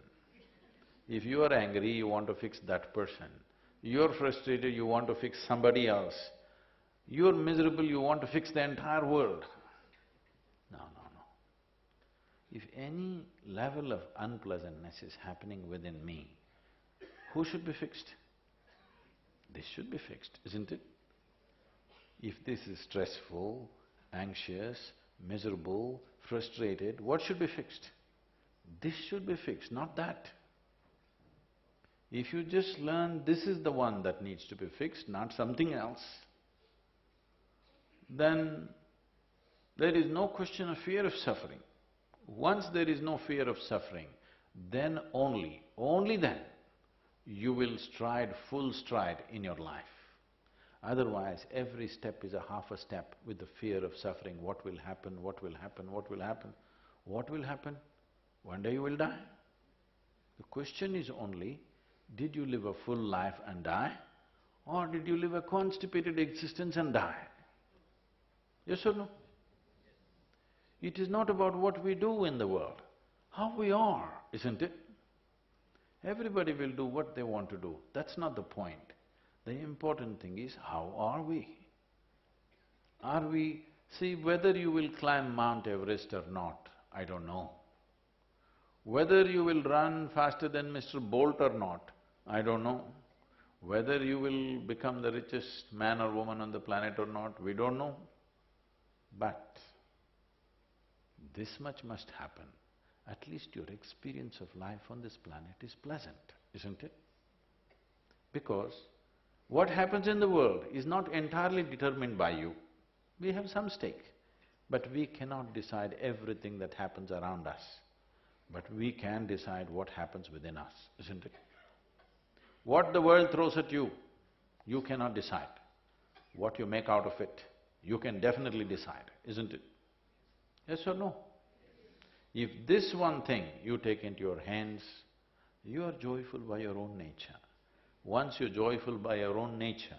If you are angry, you want to fix that person. You're frustrated, you want to fix somebody else. You're miserable, you want to fix the entire world. No. If any level of unpleasantness is happening within me, who should be fixed? This should be fixed, isn't it? If this is stressful, anxious, miserable, frustrated, what should be fixed? This should be fixed, not that. If you just learn this is the one that needs to be fixed, not something else, then there is no question of fear of suffering. Once there is no fear of suffering, then only then, you will stride full stride in your life. Otherwise, every step is a half a step with the fear of suffering. What will happen, what will happen, what will happen? What will happen? One day you will die. The question is only, did you live a full life and die? Or did you live a constipated existence and die? Yes or no? It is not about what we do in the world, how we are, isn't it? Everybody will do what they want to do, that's not the point. The important thing is, how are we? Are we… See, whether you will climb Mount Everest or not, I don't know. Whether you will run faster than Mr. Bolt or not, I don't know. Whether you will become the richest man or woman on the planet or not, we don't know. But this much must happen, at least your experience of life on this planet is pleasant, isn't it? Because what happens in the world is not entirely determined by you. We have some stake, but we cannot decide everything that happens around us. But we can decide what happens within us, isn't it? What the world throws at you, you cannot decide. What you make out of it, you can definitely decide, isn't it? Yes or no? If this one thing you take into your hands, you are joyful by your own nature. Once you're joyful by your own nature,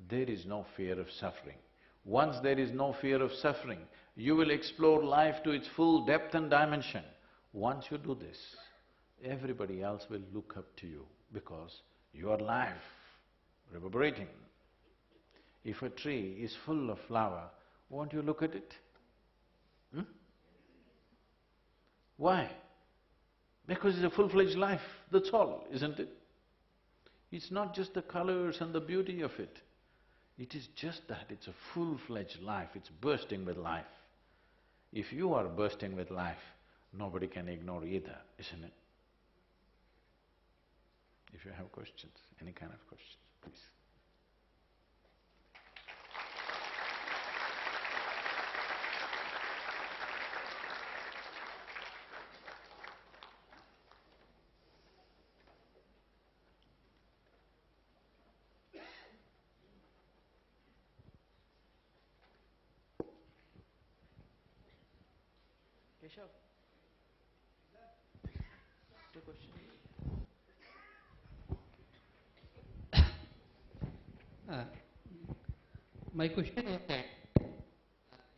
there is no fear of suffering. Once there is no fear of suffering, you will explore life to its full depth and dimension. Once you do this, everybody else will look up to you because you are life, reverberating. If a tree is full of flower, won't you look at it? Why? Because it's a full-fledged life, that's all, isn't it? It's not just the colors and the beauty of it. It is just that it's a full-fledged life, it's bursting with life. If you are bursting with life, nobody can ignore either, isn't it? If you have questions, any kind of questions, please. Keshav, the question. Uh, my question is that you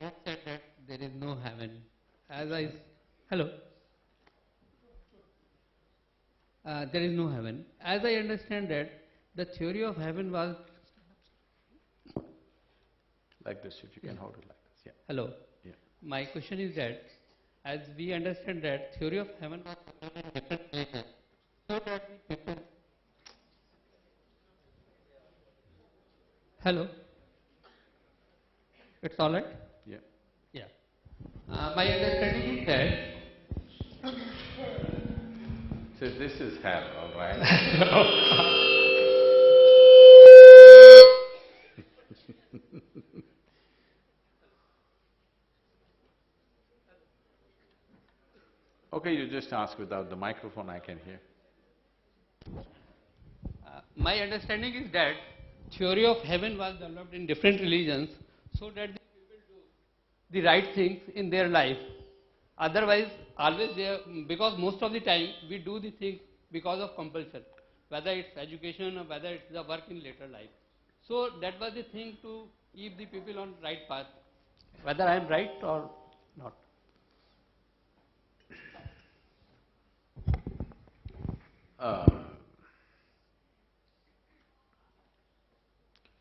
have said that there is no heaven. Hello, there is no heaven. As I understand that the theory of heaven was Like this, if you can hold it like this, yeah. hello. Yeah. My question is that as we understand that theory of heaven was in different places, so that the people. Hello, it's all right. Yeah. Yeah. My understanding is that. So this is hell, all right? Okay, you just ask without the microphone, I can hear. My understanding is that theory of heaven was developed in different religions so that the people do the right things in their life. Otherwise, always because most of the time we do the things because of compulsion, whether it's education or whether it's the work in later life. So that was the thing to keep the people on right path, whether I am right or not.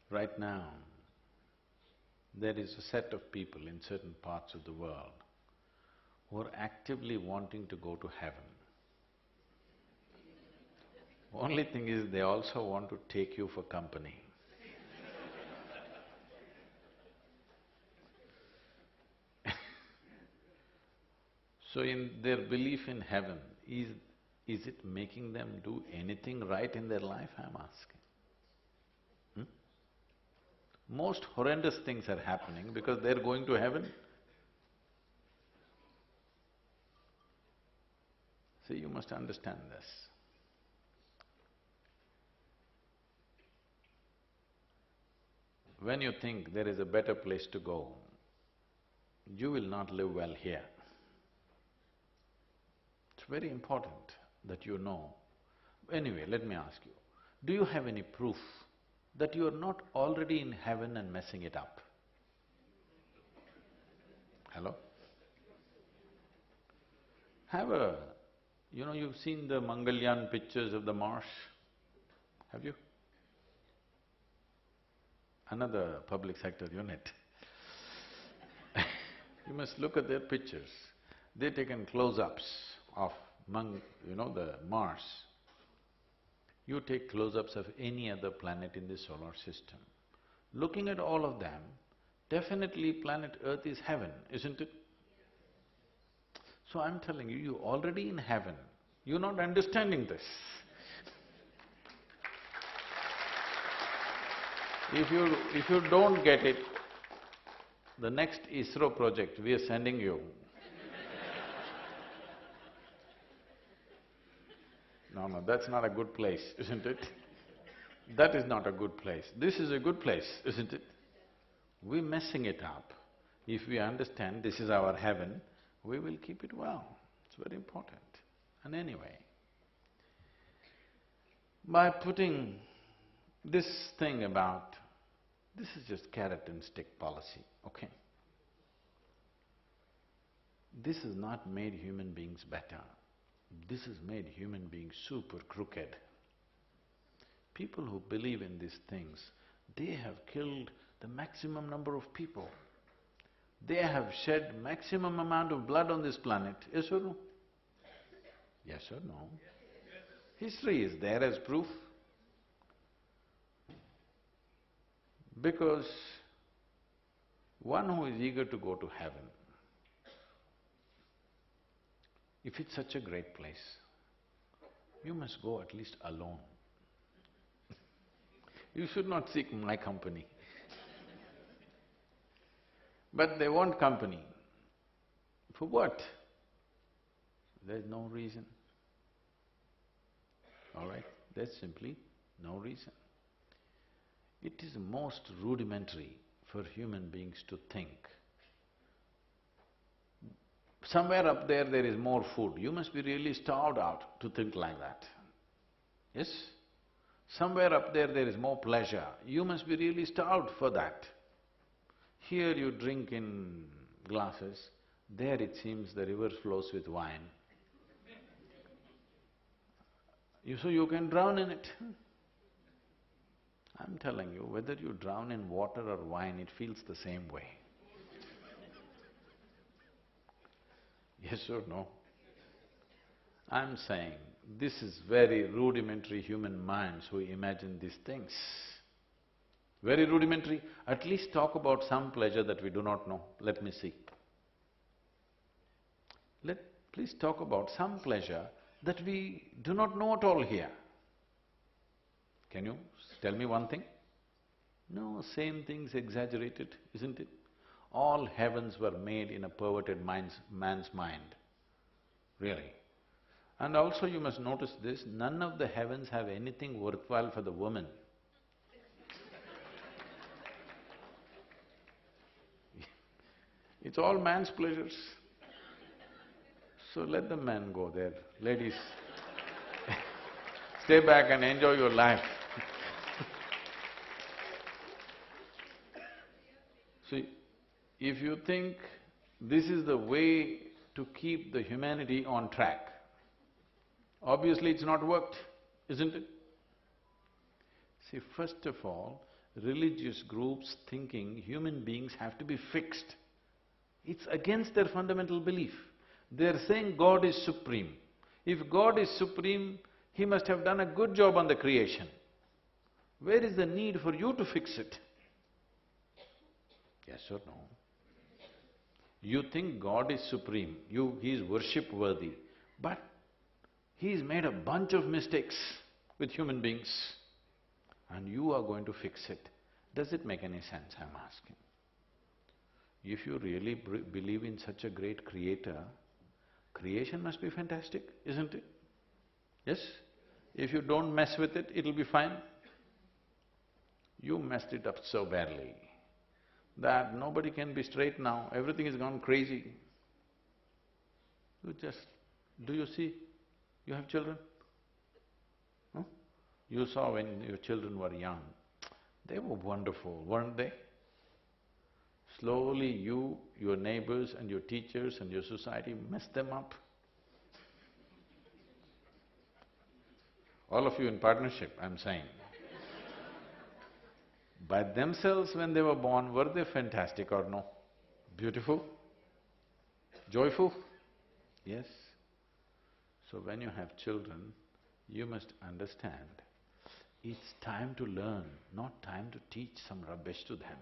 Right now, there is a set of people in certain parts of the world who are actively wanting to go to heaven. Only thing is, they also want to take you for company. So in their belief in heaven, is it making them do anything right in their life, I'm asking? Most horrendous things are happening because they're going to heaven. So you must understand this. When you think there is a better place to go, you will not live well here. It's very important that you know. Anyway, let me ask you, do you have any proof that you are not already in heaven and messing it up? Hello? You've seen the Mangalyaan pictures of the Mars? Have you? Another public sector unit. You must look at their pictures. They've taken close-ups of the Mars. You take close-ups of any other planet in the solar system. Looking at all of them, definitely planet Earth is heaven, isn't it? So I'm telling you, you're already in heaven. You're not understanding this. If you don't get it, the next ISRO project we are sending you. No, that's not a good place, isn't it? That is not a good place. This is a good place, isn't it? We're messing it up. If we understand this is our heaven, we will keep it well. It's very important. And anyway, by putting this thing about, this is just carrot and stick policy, okay? This has not made human beings better. This has made human beings super crooked. People who believe in these things, they have killed the maximum number of people. They have shed maximum amount of blood on this planet, yes or no? Yes or no? History is there as proof. Because one who is eager to go to heaven, if it's such a great place, you must go at least alone. You should not seek my company. But they want company. For what? There's no reason. All right? There's simply no reason. It is most rudimentary for human beings to think. Somewhere up there is more food. You must be really starved out to think like that. Yes? Somewhere up there is more pleasure. You must be really starved for that. Here you drink in glasses, there it seems the river flows with wine. So you can drown in it. I'm telling you, whether you drown in water or wine, it feels the same way. Yes or no? I'm saying, this is very rudimentary human minds who imagine these things. Very rudimentary. At least talk about some pleasure that we do not know. Let me see. Please talk about some pleasure that we do not know at all here. Can you tell me one thing? No, same thing's exaggerated, isn't it? All heavens were made in a perverted man's mind, really. And also you must notice this, none of the heavens have anything worthwhile for the woman. It's all man's pleasures. So let the men go there. Ladies, stay back and enjoy your life. See, if you think this is the way to keep the humanity on track, obviously it's not worked, isn't it? See, first of all, religious groups thinking human beings have to be fixed. It's against their fundamental belief. They're saying God is supreme. If God is supreme, He must have done a good job on the creation. Where is the need for you to fix it? Yes or no? You think God is supreme, He is worship-worthy, but He's made a bunch of mistakes with human beings and you are going to fix it. Does it make any sense, I'm asking? If you really believe in such a great creator, creation must be fantastic, isn't it? Yes? If you don't mess with it, it'll be fine. You messed it up so badly that nobody can be straight now, everything has gone crazy. Do you see? You have children? Huh? You saw when your children were young, they were wonderful, weren't they? Slowly you, your neighbors and your teachers and your society messed them up. All of you in partnership, I'm saying. By themselves when they were born, were they fantastic or no? Beautiful? Joyful? Yes. So when you have children, you must understand, it's time to learn, not time to teach some rubbish to them.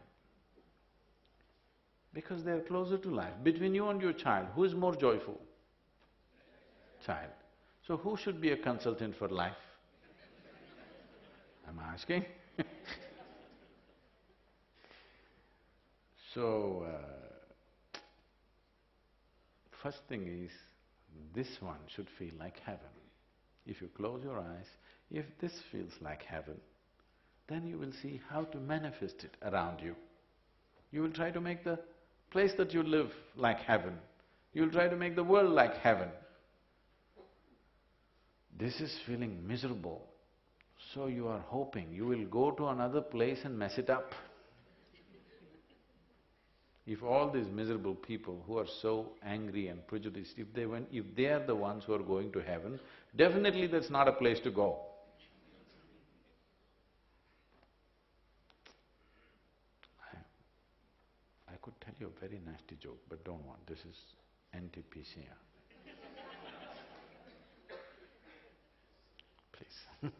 Because they're closer to life. Between you and your child, who is more joyful? Child. So who should be a consultant for life? I'm asking. So, first thing is, this one should feel like heaven. If you close your eyes, if this feels like heaven, then you will see how to manifest it around you. You will try to make the place that you live like heaven. You will try to make the world like heaven. This is feeling miserable, so you are hoping you will go to another place and mess it up. If all these miserable people who are so angry and prejudiced, if they are the ones who are going to heaven, definitely that's not a place to go. I could tell you a very nasty joke, but don't want, this is NTPC. Please.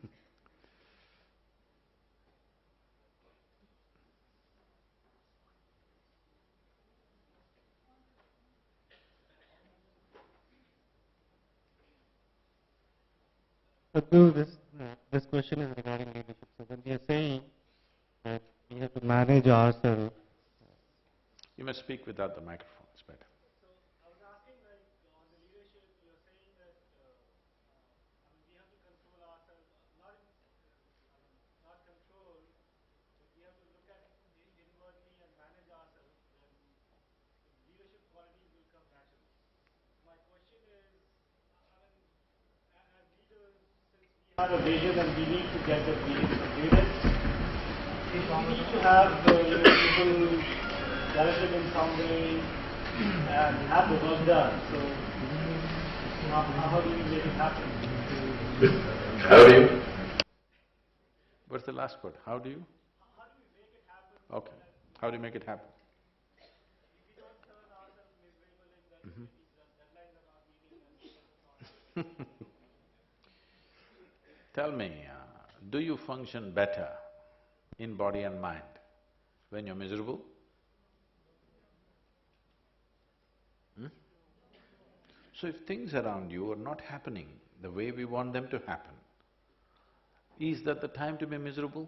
Sadhguru, this question is regarding leadership. So when we are saying that we have to manage ourselves, You must speak without the microphone, it's better. I was asking, like, on the leadership, you're saying that, we have to control ourselves, not control, but we have to look at inwardly and manage ourselves, then the leadership qualities will come naturally. My question is, as leaders, since we have a vision and we need to get the vision, we need to have people directed in some way and have the work done. So, how do you make it happen? How do you? What's the last part? How do you? How do we make it happen? Okay. How do you make it happen? If we don't turn ourselves miserable in that the deadlines are not meeting and Tell me, do you function better in body and mind when you're miserable? So if things around you are not happening the way we want them to happen, is that the time to be miserable?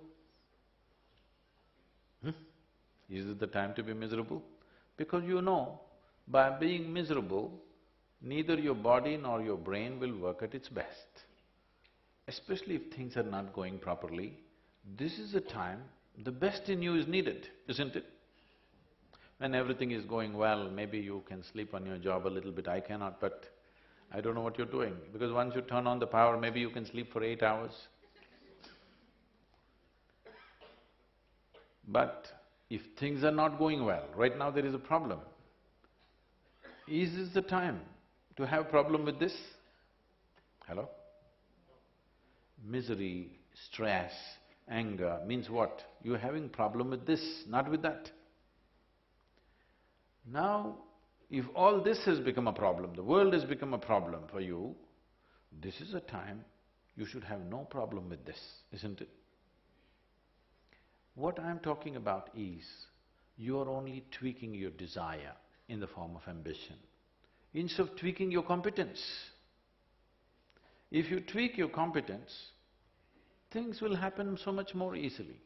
Is it the time to be miserable? Because you know, by being miserable, neither your body nor your brain will work at its best. Especially if things are not going properly, this is the time the best in you is needed, isn't it? When everything is going well, maybe you can sleep on your job a little bit, I cannot, but I don't know what you're doing, because once you turn on the power, maybe you can sleep for 8 hours. But if things are not going well, right now there is a problem. Is this the time to have problem with this? Hello? Misery, stress, anger means what? You're having problem with this, not with that. Now, if all this has become a problem, the world has become a problem for you, this is a time you should have no problem with this, isn't it? What I'm talking about is, you're only tweaking your desire in the form of ambition, instead of tweaking your competence. If you tweak your competence, things will happen so much more easily.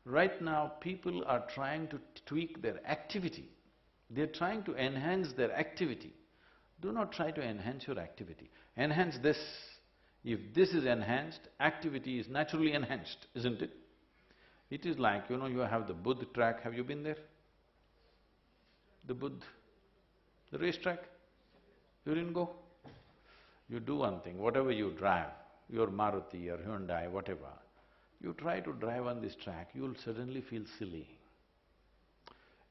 Right now, people are trying to tweak their activity. They're trying to enhance their activity. Do not try to enhance your activity. Enhance this. If this is enhanced, activity is naturally enhanced, isn't it? It is like, you have the Buddh track, have you been there? The Buddh, the racetrack? You didn't go? You do one thing, whatever you drive, your Maruti or Hyundai, whatever, you try to drive on this track, you'll suddenly feel silly.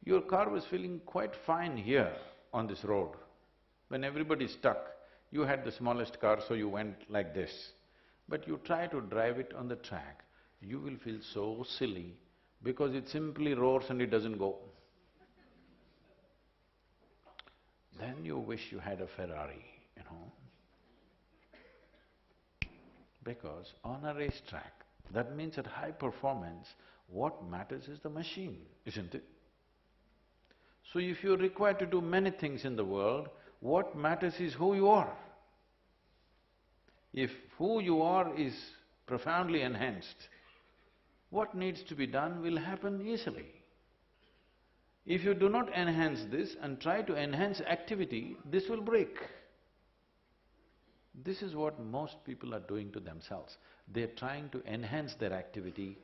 Your car was feeling quite fine here on this road. When everybody's stuck, you had the smallest car, so you went like this. But you try to drive it on the track, you will feel so silly because it simply roars and it doesn't go. Then you wish you had a Ferrari, Because on a racetrack, that means at high performance, what matters is the machine, isn't it? So if you're required to do many things in the world, what matters is who you are. If who you are is profoundly enhanced, what needs to be done will happen easily. If you do not enhance this and try to enhance activity, this will break. This is what most people are doing to themselves. They're trying to enhance their activity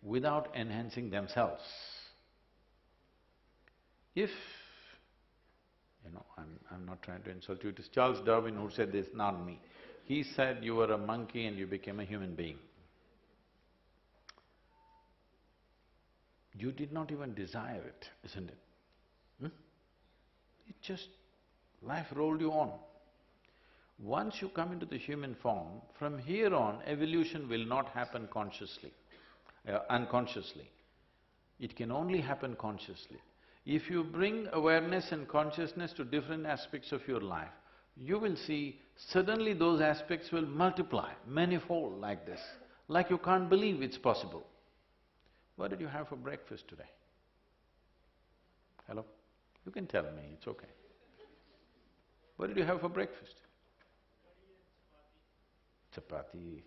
without enhancing themselves. If, I'm not trying to insult you, it is Charles Darwin who said this, not me. He said you were a monkey and you became a human being. You did not even desire it, isn't it? It just… life rolled you on. Once you come into the human form, from here on, evolution will not happen consciously, unconsciously. It can only happen consciously. If you bring awareness and consciousness to different aspects of your life, you will see suddenly those aspects will multiply manifold like this, like you can't believe it's possible. What did you have for breakfast today? Hello? You can tell me, it's okay. What did you have for breakfast? Chapati.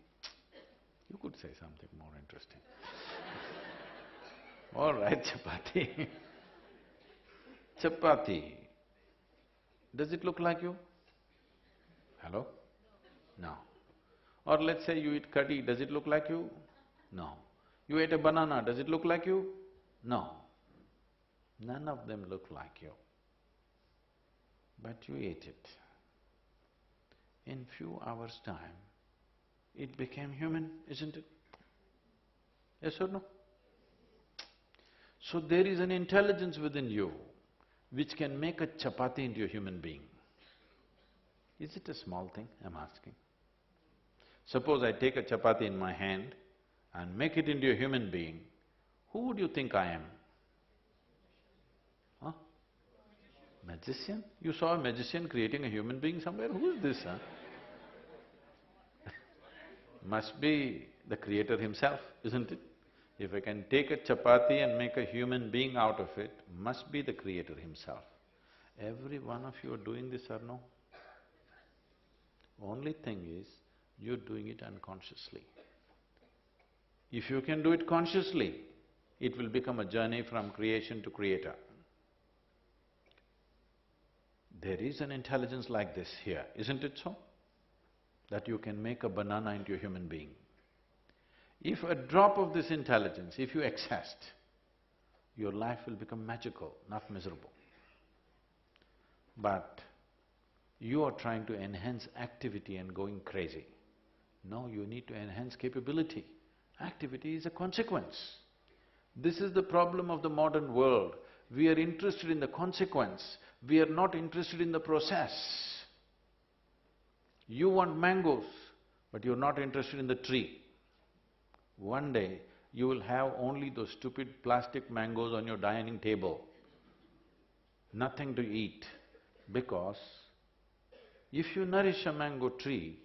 You could say something more interesting. All right, chapati. Chapati. Does it look like you? Hello? No. Or let's say you eat curry, does it look like you? No. You ate a banana, does it look like you? No. None of them look like you. But you ate it. In few hours' time, it became human, isn't it? Yes or no? So there is an intelligence within you which can make a chapati into a human being. Is it a small thing, I'm asking? Suppose I take a chapati in my hand and make it into a human being, who would you think I am? Huh? Magician? You saw a magician creating a human being somewhere? Who is this, huh? Must be the creator himself, isn't it? If I can take a chapati and make a human being out of it, must be the creator himself. Every one of you are doing this or no? Only thing is, you're doing it unconsciously. If you can do it consciously, it will become a journey from creation to creator. There is an intelligence like this here, isn't it so? That you can make a banana into a human being. If a drop of this intelligence, if you accessed, your life will become magical, not miserable. But you are trying to enhance activity and going crazy. No, you need to enhance capability. Activity is a consequence. This is the problem of the modern world. We are interested in the consequence, we are not interested in the process. You want mangoes, but you're not interested in the tree. One day, you will have only those stupid plastic mangoes on your dining table, nothing to eat, because if you nourish a mango tree,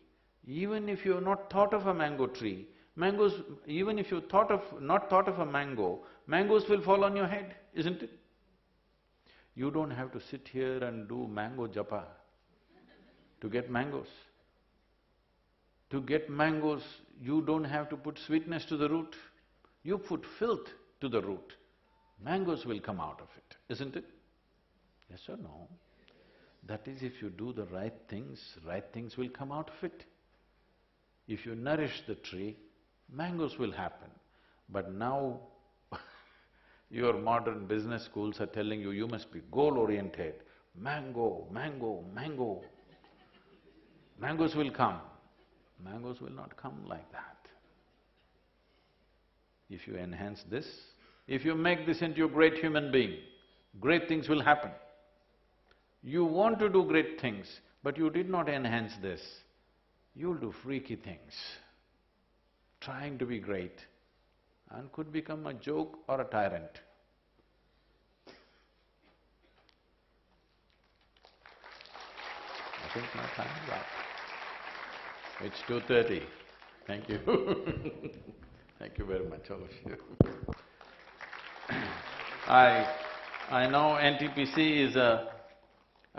even if you have not thought of a mango tree, mangoes… even if you not thought of a mango, mangoes will fall on your head, isn't it? You don't have to sit here and do mango japa to get mangoes. To get mangoes, you don't have to put sweetness to the root, you put filth to the root, mangoes will come out of it, isn't it? Yes or no? That is, if you do the right things will come out of it. If you nourish the tree, mangoes will happen. But now your modern business schools are telling you, you must be goal-oriented, mango, mango, mango. Mangoes will come. Mangoes will not come like that. If you enhance this, if you make this into a great human being, great things will happen. You want to do great things, but you did not enhance this, you'll do freaky things, trying to be great, and could become a joke or a tyrant. I think my time is up. It's 2:30. Thank you. Thank you very much, all of you. I know NTPC is a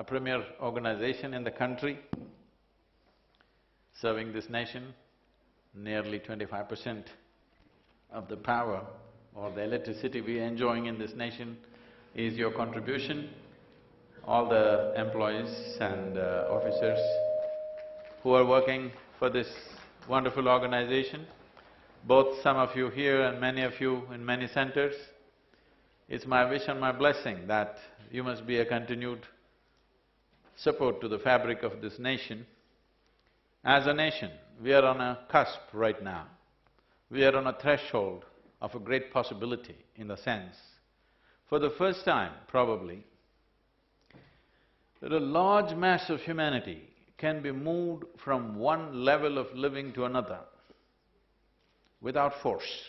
premier organization in the country, serving this nation. Nearly 25% of the power or the electricity we are enjoying in this nation is your contribution, all the employees and officers who are working for this wonderful organization, both some of you here and many of you in many centers. It's my wish and my blessing that you must be a continued support to the fabric of this nation. As a nation, we are on a cusp right now. We are on a threshold of a great possibility in the sense, for the first time probably, that a large mass of humanity can be moved from one level of living to another without force,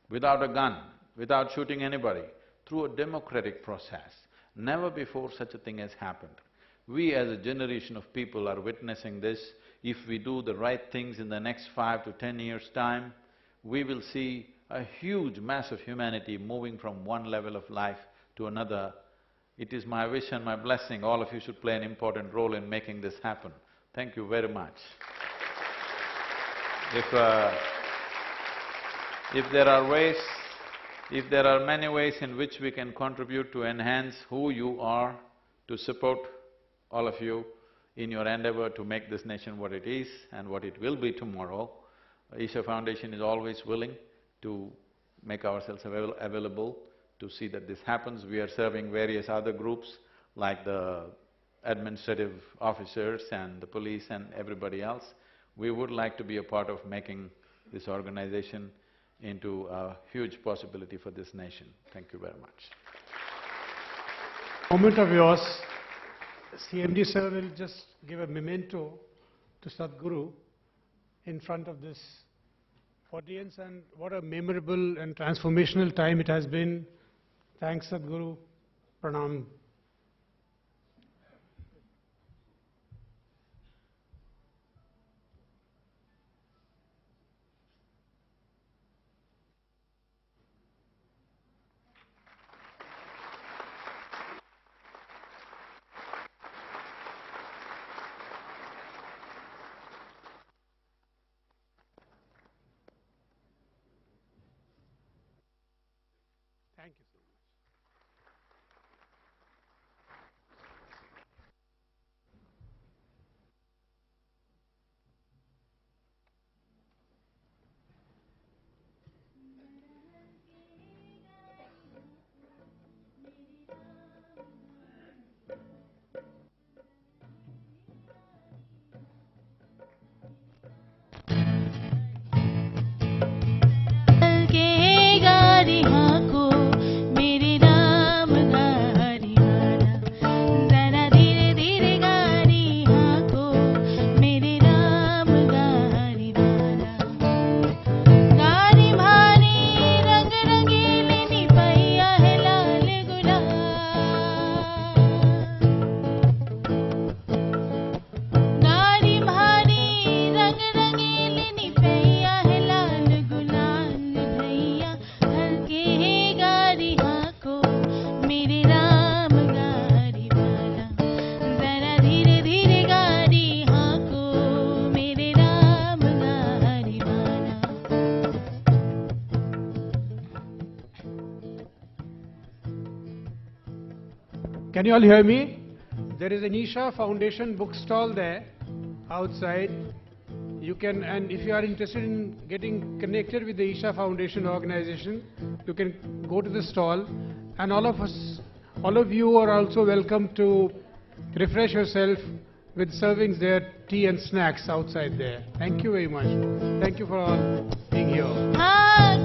without a gun, without shooting anybody, through a democratic process. Never before such a thing has happened. We as a generation of people are witnessing this. If we do the right things in the next 5 to 10 years' time, we will see a huge mass of humanity moving from one level of life to another. It is my wish and my blessing, all of you should play an important role in making this happen. Thank you very much. If there are many ways in which we can contribute to enhance who you are, to support all of you in your endeavor to make this nation what it is and what it will be tomorrow, Isha Foundation is always willing to make ourselves available to see that this happens. We are serving various other groups like the administrative officers and the police and everybody else. We would like to be a part of making this organization into a huge possibility for this nation. Thank you very much. Moment of yours. CMD sir will just give a memento to Sadhguru in front of this audience, and what a memorable and transformational time it has been. Thanks Sadhguru. Pranam. Thank you so much. Can you all hear me? There is an Isha Foundation bookstall there, outside. You can, and if you are interested in getting connected with the Isha Foundation organization, you can go to the stall, and all of you are also welcome to refresh yourself with servings there, tea and snacks outside there. Thank you very much. Thank you for all being here.